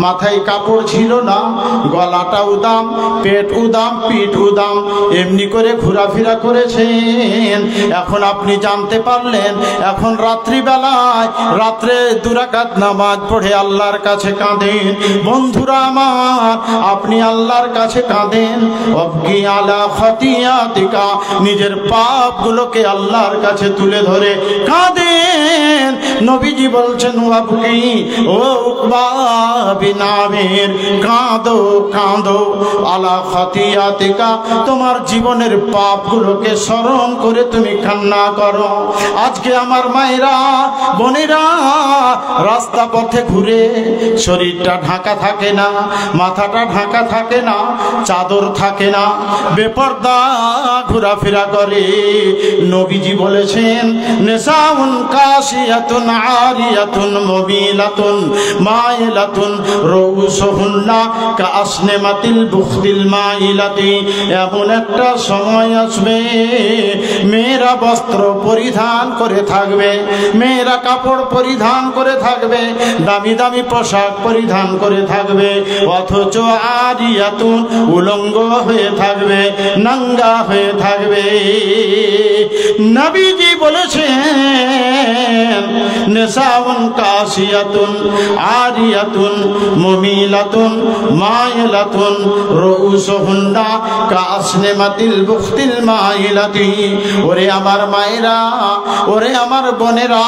মাথায় কাপড় ছিল না, গলাটা উদাম, পেট উদাম, পিঠ উদাম, এমনি করে ঘোরাফেরা করেছেন। এখন আপনি জানতে পারলেন, এখন রাত্রিবেলায় রাত্রে 2 রাকাত নামাজ পড়ে আল্লাহর কাছে কাঁদেন। বন্ধুরা আমার, আপনি আল্লাহর কাছে কাঁদেন, ওয়াবকি আলা খতিয়াতিকা, নিজের পাপগুলোকে আল্লাহর কাছে তুলে ধরে কাঁদেন। নবীজি বলছেন, ওয়াবকি, ও উকবা বিন আমির, কাঁদো কাঁদো আলা খতিয়াতিকা, তোমার জীবনের পাপগুলোকে স্মরণ করে তুমি কান্না করো। আজকে আমার মায়েরা বোনেরা রাস্তা পথে ঘুরে, শরীরটা ঢাকা থাকে না, মাথাটা ঢাকা থাকে না, চাদর থাকে না, বেপর্দা ঘোরাফেরা করে। নবীজি বলেছেন, নিসাউন কাশিয়াতুন আরিয়াতুন মুবিলাতুন মাইলাতুন রউসুহুন্না কাসনিমাতিল বুখতিল মাইলাতি। এমন একটা সময় আসবে, মেয়েরা বস্ত্র পরিধান করে থাকবে, মেয়েরা কাপড় পরিধান করে থাকবে, দামি দামি পোশাক পরিধান করে থাকবে, অথচ আরিয়াতুন উলঙ্গ হয়ে থাকবে, নাঙ্গা হয়ে থাকবে। নবীজি বলেছেন, নিসাউন কাসিয়াতুন আরিয়াতুন মুমিলাতুন মাইলাতুন রউসুহুন্না কাসনিমাতিল বুখতিল মাইলাতি। ওরে আমার মায়েরা, ওরে আমার বোনেরা,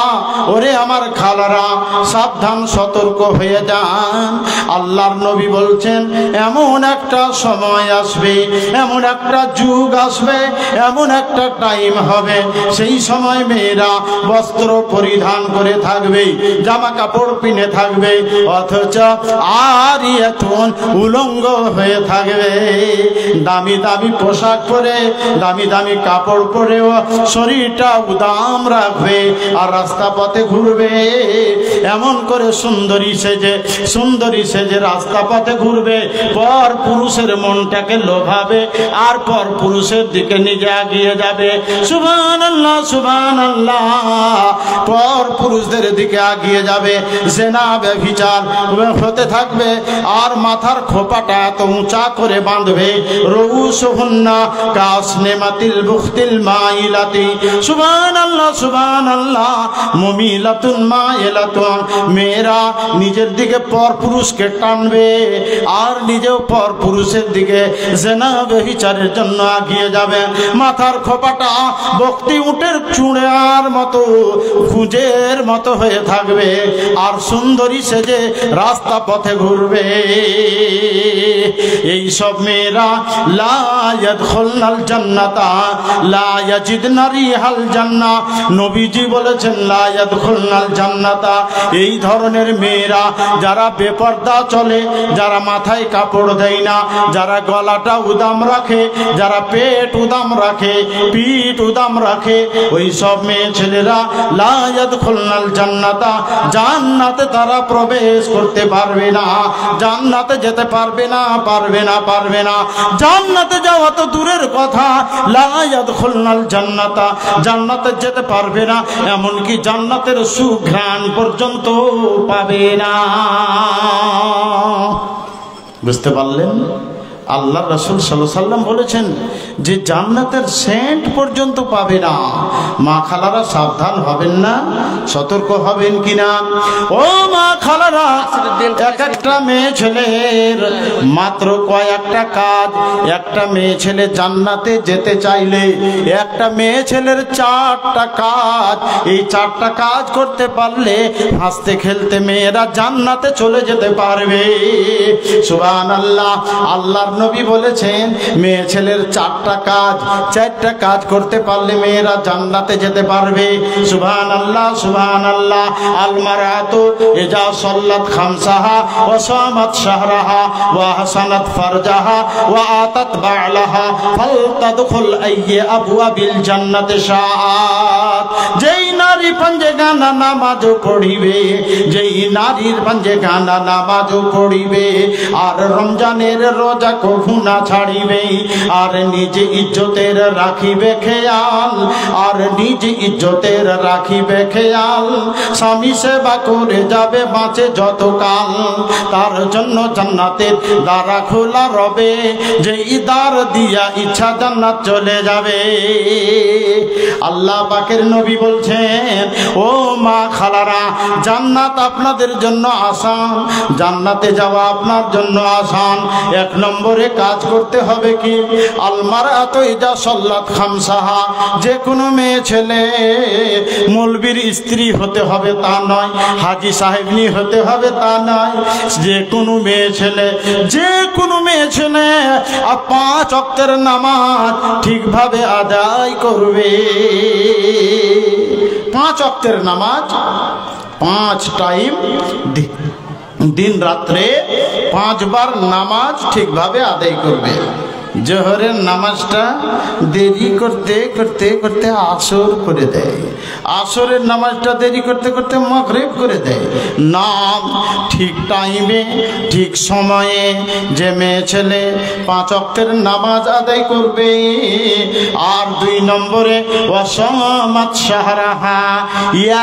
ওরে আমার খালারা, সাবধান, সতর্ক হয়ে যান। আল্লাহর নবী বলছেন, এমন একটা সময় আসবে, এমন একটা যুগ আসবে, এমন একটা টাইম হবে, সেই সময় মেয়েরা বস্ত্র পরিধান করে থাকবে, জামা কাপড় পিনে থাকবে, অথচ আরিয়াতুন উলঙ্গ হয়ে থাকবে। দামি দামি পোশাক পরে, দামি দামি কাপড় পরেও শরীরটা উদাম রাখবে, আর রাস্তা পথে ঘুরবে। এমন করে সুন্দরী সেজে রাস্তা পথে ঘুরবে, পর পুরুষের মনটাকে লোভাবে, আর পর পুরুষের দিকে নিজে এগিয়ে যাবে। সুবহানাল্লাহ, সুবহানাল্লাহ। পর পুরুষদের দিকে এগিয়ে যাবে, জেনা ব্যভিচার হতে থাকবে, আর মাথার খোপাটা এত উঁচা করে বাঁধবে, রউসুহুন্না কাসনিমাতিল বুখতিল মাইলাতি। সুবহানাল্লাহ, সুবহানাল্লাহ। মুমিলাতুন মাইলাতুন, মেয়েরা নিজের দিকে পর পুরুষকে টানবে, আর নিজেও পর পুরুষের দিকে জেনা ব্যভিচারের জন্য এগিয়ে যাবে। মাথার খোপাটা বক্তি উটের চূড়ার মতো, খুঁজের মতো হয়ে থাকবে, আর সুন্দরী সেজে রাস্তা পথে ঘুরবে। এই সব মেয়েরা লা ইয়াদখুলনাল জান্নাতা লা ইয়াজিদনা রিহাল জান্নাহ। নবীজি বলেছেন, লা ইয়াদখুলনাল জান্নাতা। এই ধরনের মেয়েরা যারা বেপর্দা চলে, যারা মাথায় কাপড় দেয় না, যারা গলাটা উদাম রাখে, যারা পেট উদাম রাখে, পিঠ উদাম রাখে, ওই সব মেয়ে ছেলেরা লা ইয়াদখুলনাল জান্নাতা, জান্নাতে তারা প্রবেশ করতে পারবে না, জান্নাতে যেতে পারবে না, পারবে না, পারবে না। জান্নাতে যাওয়া তো দূরের কথা, লা ইয়াদখুলনাল জান্নাতা, জান্নাতে যেতে পারবে না, এমনকি জান্নাতের সুঘ্রাণ পর্যন্ত পাবে না। বুঝতে পারলেন? আল্লাহ রাসূল সাল্লাল্লাহু আলাইহি ওয়াসাল্লাম বলেছেন যে জান্নাতের সেন্ট পর্যন্ত পাবে না। মা খালারা সাবধান হবেন না, সতর্ক হবেন কিনা? ও মা খালারা, এক একটা মেয়ে ছেলের মাত্র কয়েকটা কাজ। একটা মেয়ে ছেলে জান্নাতে যেতে চাইলে একটা মেয়ে ছেলের 4টা কাজ, এই 4টা কাজ করতে পারলে হাসতে খেলতে মেয়েরা জান্নাতে চলে যেতে পারবে। সুবহানাল্লাহ। আল্লাহর নবী বলেছেন মেয়ে ছেলের চারটা কাজ করতে পারলে মেয়েরা জান্নাতে যেতে পারবে। সুবহানাল্লাহ সুবহানাল্লাহ। আল মারআতু ইজা সাল্লাত খামসাহা ওয়া সামাত শাহরাহা ওয়া হাসানাত ফারজাহা ওয়া আতাত বা'লাহা ফালতাদখুল আইয়্যা আবওয়াবিল জান্নাতি শাআত। যেই নারী পাঁচগানা নামাজ পড়িবে, যেই নারীর পাঁচগানা নামাজ পড়িবে, আর রমজানের রোজা কভু না ছাড়িবে, আর নিজ ইজ্জতের রাখিবে খেয়াল, আর নিজ ইজ্জতের রাখিবে খেয়াল, স্বামী সেবা করে যাবে বাঁচে যতকাল, তার জন্য জান্নাতের দ্বারা খোলা রবে, যেই দ্বার দিয়া ইচ্ছা জান্নাত চলে যাবে। আল্লাহ পাকের নবী বলছেন, ও মা খালারা, জান্নাত আপনাদের জন্য আসান, জান্নাতে যাওয়া আপনার জন্য আসান। এক নম্বরে কাজ করতে হবে কি? আল মারআতু ইজা সাল্লাত খামসাহা। যে কোনো মেয়ে ছেলে মৌলবীর স্ত্রী হতে হবে তা নয়, হাজী সাহেবনি হতে হবে তা নয়। যে কোনো মেয়ে ছেলে 5 ওয়াক্তের নামাজ ঠিকভাবে আদায় করবে। 5 ওয়াক্তের নামাজ 5 টাইম দিন রাত্রে 5 বার নামাজ ঠিকভাবে আদায় করবে। জোহরের নামাজটা দেরি করতে করতে করতে আসর করে দেয়, আসরের নামাজটা দেরি করতে করতে মাগরিব করে দেয়। না, ঠিক টাইমে ঠিক সময়ে যে মেয়ে ছেলে 5 ওয়াক্তের নামাজ আদায় করবে। আর 2 নম্বরে ওয়াসামাত শাহরাহা,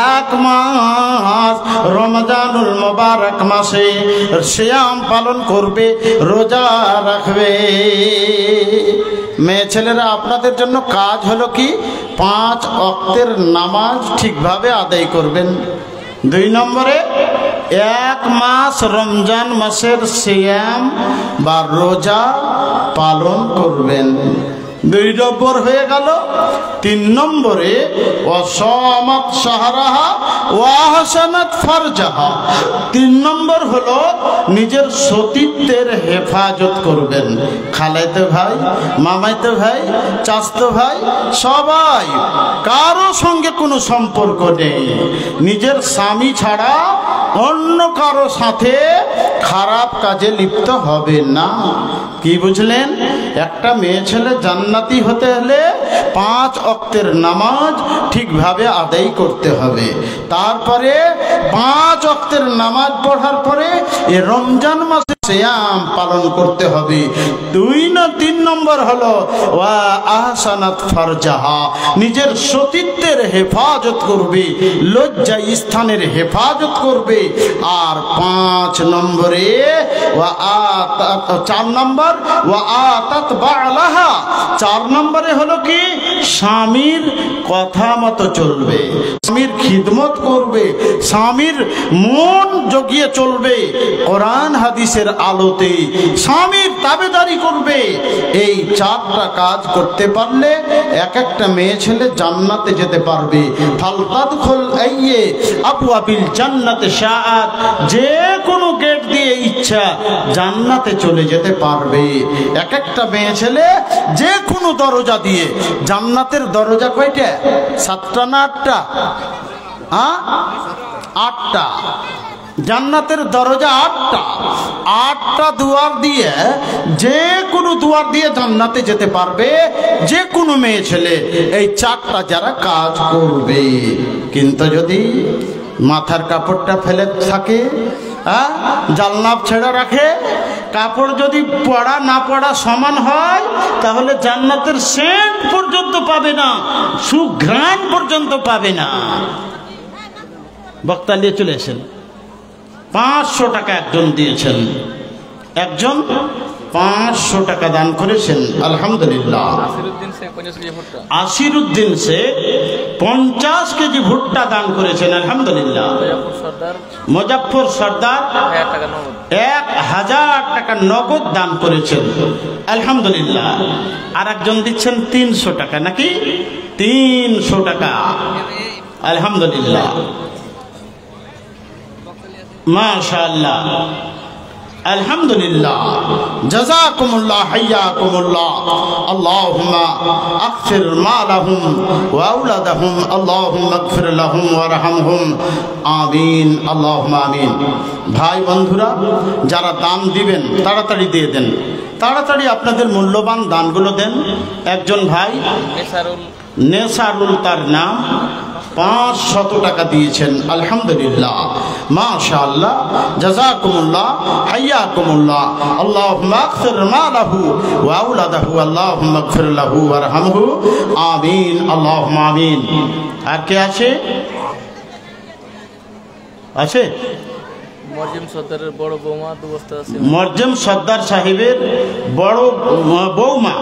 1 মাস রমজানুল মুবারক মাসে সিয়াম পালন করবে, রোজা রাখবে। মেয়ে ছেলেরা আপনাদের জন্য কাজ হলো কি? 5 ওয়াক্তের নামাজ ঠিকভাবে আদায় করবেন। 2 নম্বরে 1 মাস রমজান মাসের সিয়াম বা রোজা পালন করবেন। 2 নম্বর হয়ে গেল। 3 নম্বরে ওয়াসামাত শাহরাহা ওয়া হাসানাত ফারজাহা। 3 নম্বর হলো নিজের সতীত্বের হেফাজত করবেন। খালাইতে ভাই, মামাইতে ভাই, চাচতো ভাই, সবাই কারো সঙ্গে কোনো সম্পর্ক নেই। নিজের স্বামী ছাড়া অন্য কারো সাথে খারাপ কাজে লিপ্ত হবে না। কি বুঝলেন? একটা মেয়ে ছেলে জান্নাতি হতে হলে 5 ওয়াক্তের নামাজ ঠিকভাবে আদায় করতে হবে। তারপরে 5 ওয়াক্তের নামাজ পড়ার পরে এই রমজান মাসে সিয়াম পালন করতে হবে। 3 নম্বর হলো ওয়া আহসানাত ফারজাহা, নিজের সতীত্বের হেফাজত করবে, লজ্জা স্থানের হেফাজত করবে। আর 5 নম্বরে 4 নম্বর ওয়া আতাত বা'লাহা। 4 নম্বরে হলো কি? স্বামীর কথা মতো চলবে, স্বামীর খিদমত করবে, স্বামীর মন জগিয়ে চলবে, কোরআন হাদিসের আলোতে স্বামীর তাবেদারি করবে। এই 4টা কাজ করতে পারলে একটা মেয়ে ছেলে জান্নাতে যেতে পারবে। ফালতাদখুল আইয়্যা আবওয়াবিল জান্নাতি শাআত, যে কোনো গেট দিয়ে ইচ্ছা জান্নাতে চলে যেতে পারবে। একটা মেয়ে ছেলে যে কোনো দরজা দিয়ে, জান্নাতের দরজা কয়টা? 7টা না 8টা? 8টা। জান্নাতের দরজা 8টা দুয়ার দিয়ে, যে কোনো দুয়ার দিয়ে জান্নাতে যেতে পারবে যে কোনো মেয়ে ছেলে, এই 4টা যারা কাজ করবে। কিন্তু যদি মাথার কাপড়টা ফেলে থাকে, জালনাব ছেড়ে রাখে, কাপড় যদি পড়া না পড়া সমান হয়, তাহলে জান্নাতের সেন্ট পর্যন্ত পাবে না, সুঘ্রাণ পর্যন্ত পাবে না। বক্তা নিয়ে চলে এসেন, 500 টাকা একজন দিয়েছেন, একজন 500 টাকা দান করেছেন। আলহামদুলিল্লাহ। আসিরুদ্দিন সে 50 কেজি ভুট্টা দান করেছেন। আলহামদুলিল্লাহ। মুজাফফর সর্দার 1000 টাকা নগদ দান করেছেন। আলহামদুলিল্লাহ। আর একজন দিচ্ছেন 300 টাকা, নাকি 300 টাকা। আলহামদুলিল্লাহ, মাশাআল্লাহ। আলহামদুলিল্লাহ, জাযাকুমুল্লাহ, হাইয়াকুমুল্লাহ। আল্লাহুম্মা আগফির মালাহুম ওয়া আওলাদাহুম, আল্লাহুম্মা আগফির লাহুম ওয়ারহামহুম, আমিন, আল্লাহুম্মা আমিন। ভাই বন্ধুরা, যারা দান দিবেন তাড়াতাড়ি দিয়ে দেন, তাড়াতাড়ি আপনাদের মূল্যবান দানগুলো দেন। একজন ভাই নেসারুল তার নাম 500 টাকা দিয়েছেন, আলহামদুলিল্লাহ, মাশাআল্লাহ, জাযাকুমুল্লাহ, হাইয়াকুমুল্লাহ। আল্লাহুম্মা আগফির মালাহু ওয়া আওলাদাহু, আল্লাহুম্মা আগফির লাহু ওয়ারহামহু, আমিন, আল্লাহুম্মা আমিন। আর কে আছে? আছে মরজিম সর্দারের বড় বৌমা 2 বস্তা আছে। মরজিম সর্দার সাহেবের বড় বৌমা,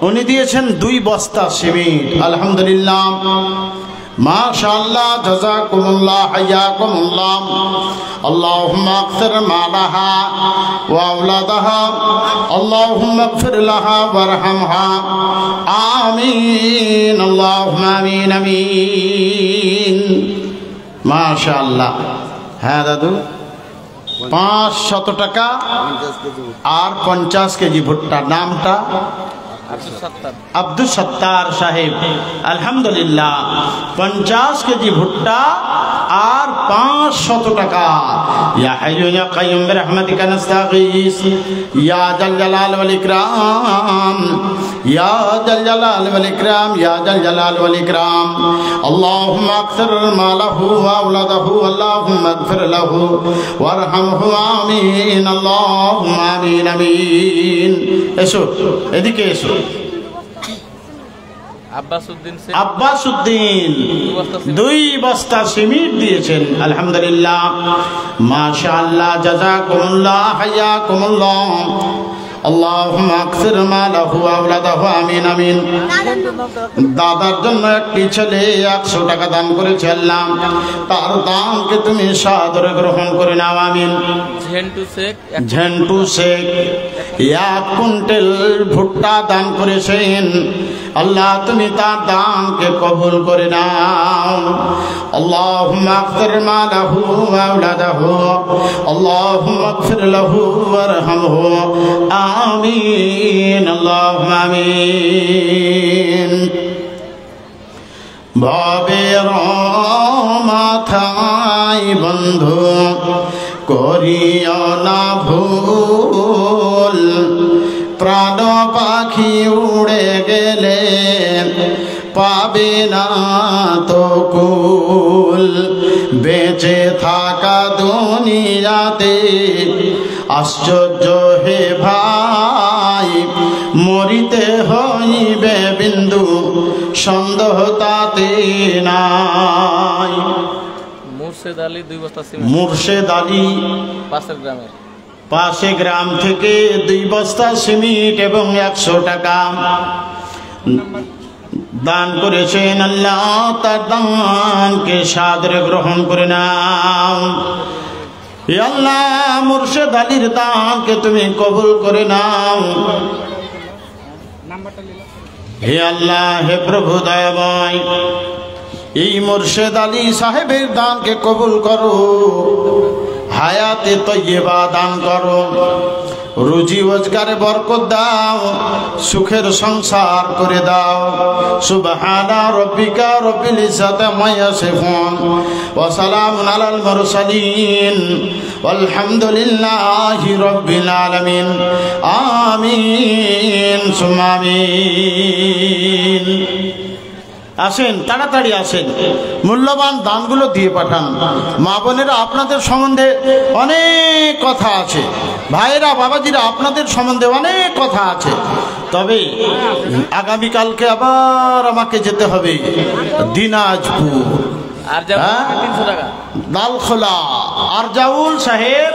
উনি দিয়েছেন 2 বস্তা সিমেন্ট, আলহামদুলিল্লাহ, মাশাআল্লাহ, জাযাকুমুল্লাহ, হাইয়াকুমুল্লাহ। আল্লাহুম্মা আগফির মালাহা ওয়া আওলাদাহা, আল্লাহুম্মা আগফির লাহা ওয়ারহামহা, আমিন, আল্লাহুম্মা আমিন, আমিন, মাশাআল্লাহ। হ্যাঁ দাদু, 500 টাকা আর 50 কেজি ভুট্টা। নামটা আব্দুল সত্তার সাহেব, আলহামদুলিল্লাহ, 50 কেজি ভুট্টা আর 500 টাকা। ইয়া হাইয়্যু ইয়া কাইয়্যুম বিরহমাতিকা নাস্তাগীস, ইয়া জাল জালাল ওয়াল ইকরাম, ইয়া জাল জালাল ওয়াল ইকরাম, ইয়া জাল জালাল ওয়াল ইকরাম। আল্লাহুম্মা আগফির মালাহু ওয়া আওলাদাহু, আল্লাহুম্মা আগফির লাহু ওয়ারহামহু, আমিন, আল্লাহুম্মা আমিন, আমিন। এসো, এদিকে এসো। আব্বাসউদ্দিন 2 বস্তা সিমেন্ট দিয়েছেন, আলহামদুলিল্লাহ, মাশাআল্লাহ, জাযাকুমুল্লাহ, হাইয়াকুমুল্লাহ। আল্লাহুম্মা আগফির মালাহু ওয়া আওলাদাহু, আমিন, আমিন। দাদার জন্য একটি ছেলে 100 টাকা দান করেছে, আল্লাহ তার দানকে তুমি সাদরে গ্রহণ করে নাও, আমিন। ঝেন্টু শেখ 1 কুইন্টাল ভুট্টা দান করেছেন, আল্লাহ তুমি তার দানকে কবুল করে নাও। আল্লাহুম্মা আগফির মালাহু ওয়া আওলাদাহু, আল্লাহুম্মা আগফির লাহু ওয়ারহামহু, আমিন, আল্লাহুম্মা আমিন। ভবের মাথায় বন্ধু করিও না ভুল, প্রাণ পাখি উড়ে গেলে পাবে না তো কুল। বেঁচে থাকা দুনিয়াতে আশ্চর্য হে ভাই, মরিতে হইবে বিন্দু সন্দেহ তাতে নাই। মুর্শেদ আলী 2 বস্তা সিমেন্ট, মুর্শেদ আলী পাশে গ্রাম থেকে 2 বস্তা সিমেন্ট এবং 100 টাকা দান করেছেন, আল্লাহ তার দানকে সাদরে গ্রহণ করে নাও। হে আল্লাহ, মুর্শেদ আলীর দানকে তুমি কবুল করে নাও। হে আল্লাহ, হে প্রভু দয়াময়, এই মুর্শেদ আলী সাহেবের দানকে কবুল করো, হায়াতে তৈয়বা দান করো, রুজি রোজগারে বরকত দাও, সুখের সংসার করে দাও। সুবহানা রাব্বিকা রাব্বিল ইজ্জাতি আম্মা ইয়াসিফুন ওয়া সালামুন আলাল মুরসালিন ওয়ালহামদুলিল্লাহি রাব্বিল আলামিন, আমিন সুম্মা আমিন। আসেন, তাড়াতাড়ি আসেন, মূল্যবান দানগুলো দিয়ে পাঠান। মা বোনেরা, আপনাদের সম্বন্ধে অনেক কথা আছে, ভাইয়েরা বাবাজিরা আপনাদের সম্বন্ধে অনেক কথা আছে, তবে আগামীকালকে আবার আমাকে যেতে হবে দিনাজপুর, লালখোলা। আরজাউল সাহেব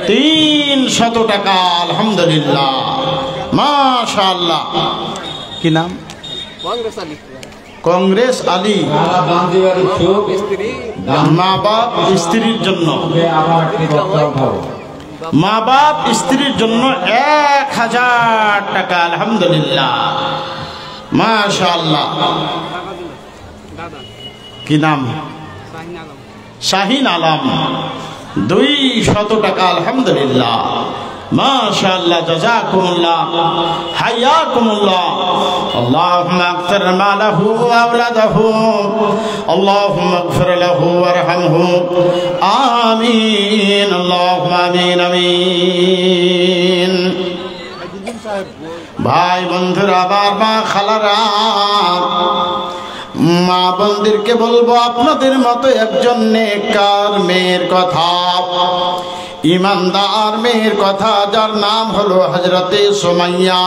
300 টাকা, আলহামদুলিল্লাহ, মাশাআল্লাহ। কি নাম? কংগ্রেস আলী। মা বাপ স্ত্রীর জন্য, মা বাপ স্ত্রীর জন্য 1000 টাকা, আলহামদুলিল্লাহ, মাশাআল্লাহ। কি নাম? শাহিন আলম। 200 টাকা আলহামদুলিল্লাহ মাশাআল্লাহ জাযাকুমুল্লাহ হায়াকুমুল্লাহ আল্লাহুম্মা আগফির মালাহু ওয়া আওলাদাহু আল্লাহুম্মা আগফির লাহু ওয়ারহামহু আমিন আল্লাহুম্মা আমিন আমিন। ভাই বন্ধুরা, আবার মা খালারা, মা বোনদেরকে বলবো, আপনাদের মতো একজন নেককার মেয়ের কথা, ইমানদার মেয়ের কথা, যার নাম হলো হযরতে সুমাইয়া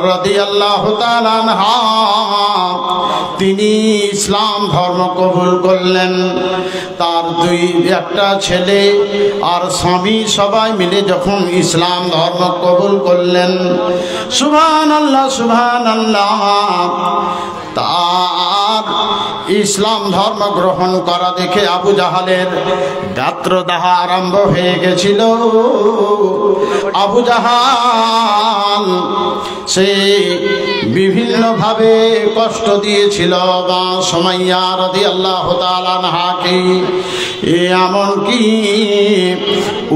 রাদিয়াল্লাহু তাআলা আনহা, তিনি ইসলাম ধর্ম কবুল করলেন। তার একটা ছেলে আর স্বামী সবাই মিলে যখন ইসলাম ধর্ম কবুল করলেন, সুবহানাল্লাহ সুবহানাল্লাহ, তার ইসলাম ধর্ম গ্রহণ করা দেখে আবু জাহালের গাত্রদাহ আরম্ভ হয়ে গেছিল। আবু জাহাল সে বিভিন্নভাবে কষ্ট দিয়েছিল মা সুমাইয়া রাদিয়াল্লাহু তাআলা আনহাকে, এমনকি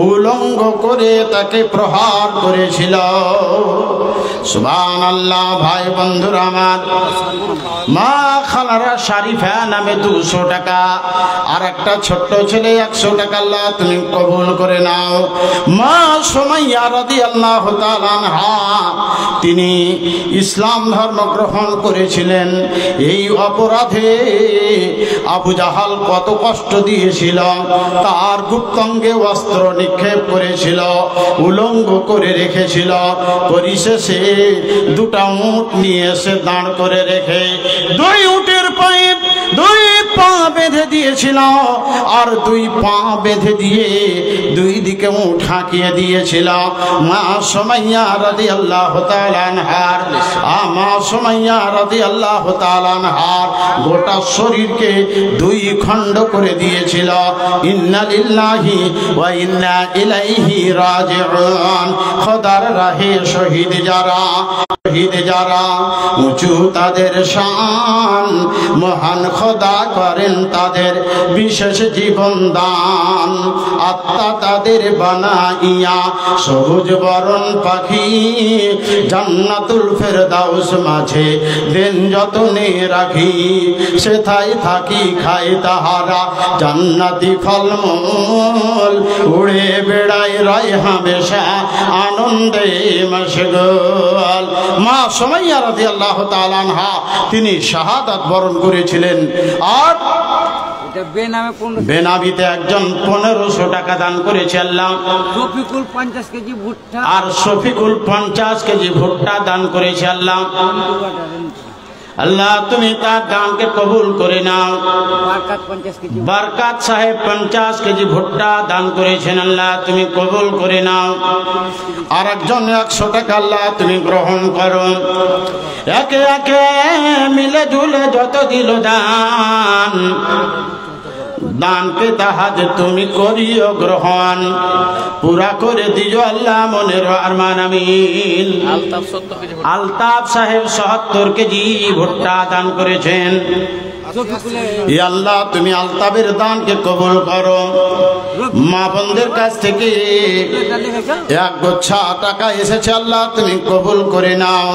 উলঙ্গ করে তাকে প্রহার করেছিল। সুবহানাল্লাহ। ভাই বন্ধুরা আমার, মা খালারা শারিফা নামে 200 টাকা, আর একটা ছোট্ট ছেলে 100 টাকা আল্লাহ তুমি কবুল করে নাও। মা সুমাইয়া রাদিয়াল্লাহু তাআলা আনহা তিনি ইসলাম ধর্ম গ্রহণ করেছিলেন। এই অপরাধে আবু জাহাল কত কষ্ট দিয়েছিল, তার গুপ্তাঙ্গে অস্ত্র নিক্ষেপ করেছিল, উলঙ্গ করে রেখেছিল। পরিশেষে 2টা উট নিয়ে এসে দাঁড় করে রেখে 2 উটের পায়ে 2 পা বেঁধে দিয়েছিল, আর 2 পা বেঁধে দিয়ে 2 দিকে উট হাঁকিয়ে দিয়েছিল। মা সুমাইয়া রাদিয়াল্লাহু তাআলা আনহার, মা সুমাইয়া রাদিয়াল্লাহু তাআলা আনহার গোটা শরীরকে 2 খণ্ড করে দিয়েছিল। ইন্না লিল্লাহি ওয়া ইন্না ইলাইহি রাজিউন। খোদার রাহে শহীদ যারা, উঁচু তাদের শান, মহান খোদা করেন তাদের বিশেষ জীবন দান। আত্মা তাদের বানাইয়া সবুজ বরণ পাখি, জান্নাতুল ফেরদাউস মাঝে দেন যতনে রাখি। সেথায় থাকি খাই তাহারা জান্নাতি ফলমূল, উড়ে বেড়ায় রায় হামেশা আনন্দে মশগুল। মা সুমাইয়া রাদিয়াল্লাহু তাআলা আনহা তিনি শাহাদাত বরণ করেছিলেন। আর বেনামিতে একজন 1500 টাকা দান করেছে আল্লাহ। শফিকুল 50 কেজি ভুট্টা, আর শফিকুল 50 কেজি ভুট্টা দান করেছে আল্লাহ। আল্লাহ তুমি তার দানকে কবুল করে নাও। বরকত সাহেব 50 কেজি ভুট্টা দান করেছেন, আল্লাহ তুমি কবুল করে নাও। আর একজন 100 টাকা আল্লাহ তুমি গ্রহণ করো। একে একে মিলে ঝুলে যত দিল দান, দানকে তাহাজ তুমি করিও গ্রহণ, পুরা করে দিও আল্লাহ মনের আরমান আমিন। আলতাফ সাহেব 70 কেজি ভুট্টা দান করেছেন। আল্লাহ তুমি আলতাফের দানকে কবুল করো। মা বোনদের কাছ থেকে 1 গুচ্ছা টাকা এসেছে, আল্লাহ তুমি কবুল করে নাও।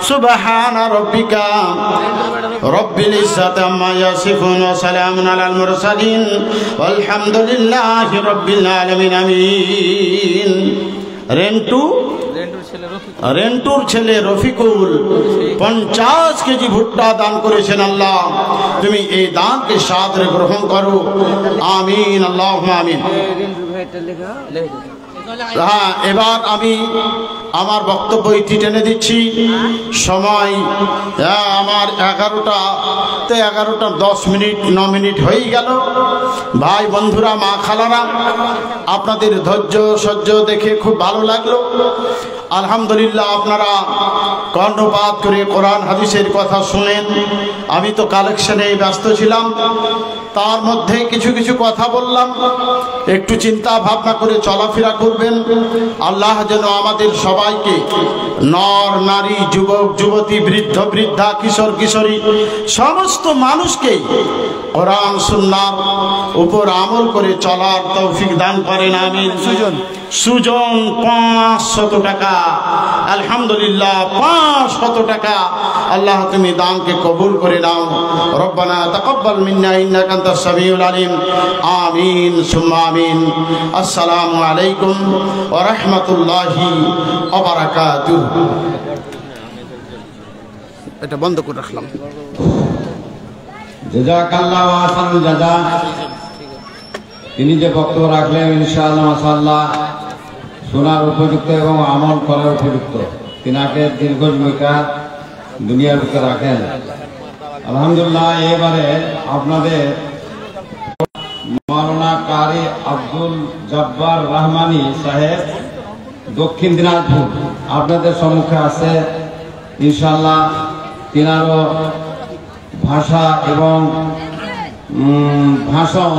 সুবহান রাব্বিকা রব্বিল ইজ্জাতি আম্মা ইয়াসিফুন ওয়া সালামুন আলাল মুরসালিন আলহামদুলিল্লাহি রাব্বিল আলামিন আমিন। রেন্টুর ছেলে রফিকুল 50 কেজি ভুট্টা দান করেছেন, আল্লাহ তুমি এই দানকে সাদরে গ্রহণ করো আমিন আল্লাহুম্মা আমিন। হ্যাঁ, এবার আমি আমার বক্তব্য টেনে দিচ্ছি। সময় আমার 11টা 10 মিনিট 9 মিনিট হয়ে গেল। ভাই বন্ধুরা, মা খালারা, আপনাদের ধৈর্য সহ্য দেখে খুব ভালো লাগলো। আলহামদুলিল্লাহ, আপনারা কর্ণপাত করে কোরআন হাদিসের কথা শুনেন। আমি তো কালেকশনে ব্যস্ত ছিলাম, তার মধ্যে কিছু কিছু কথা বললাম। একটু চিন্তা ভাবনা করে চলাফেরা করবেন। আল্লাহ যেন আমাদের সবাইকে নর নারী যুবক যুবতী বৃদ্ধ বৃদ্ধা কিশোর কিশোরী সমস্ত মানুষকে কোরআন সুন্নাহর উপর আমল করে চলার তৌফিক দান করেন আমিন। সুজন 500 টাকা, আলহামদুলিল্লাহ 500 টাকা। আল্লাহ তুমি দানকে কবুল করে নাও। রব্বানা তাকাব্বাল মিন্না ইন্নাকা আনতাস সামিউল আলিম। আমিন সুম্মা আমিন। আসসালামু আলাইকুম ওয়া রাহমাতুল্লাহি ওয়া বারাকাতুহু। এটা বন্ধ করে রাখলাম। জাযাকাল্লাহু আহসানুল জাযা। তিনি যে বক্তব্য রাখলেন ইনশাআল্লাহ মাশাআল্লাহ শোনার উপযুক্ত এবং আমল করার উপযুক্ত। তিনাকে দীর্ঘজীবিকা দুনিয়ার বুকে রাখেন। আলহামদুলিল্লাহ। এবারে আপনাদের মাওলানা কারি আব্দুল জব্বার রহমানী সাহেব দক্ষিণ দিনাজপুর আপনাদের সম্মুখে আছে। ইনশাআল্লাহ তিনারও ভাষা এবং ভাষণ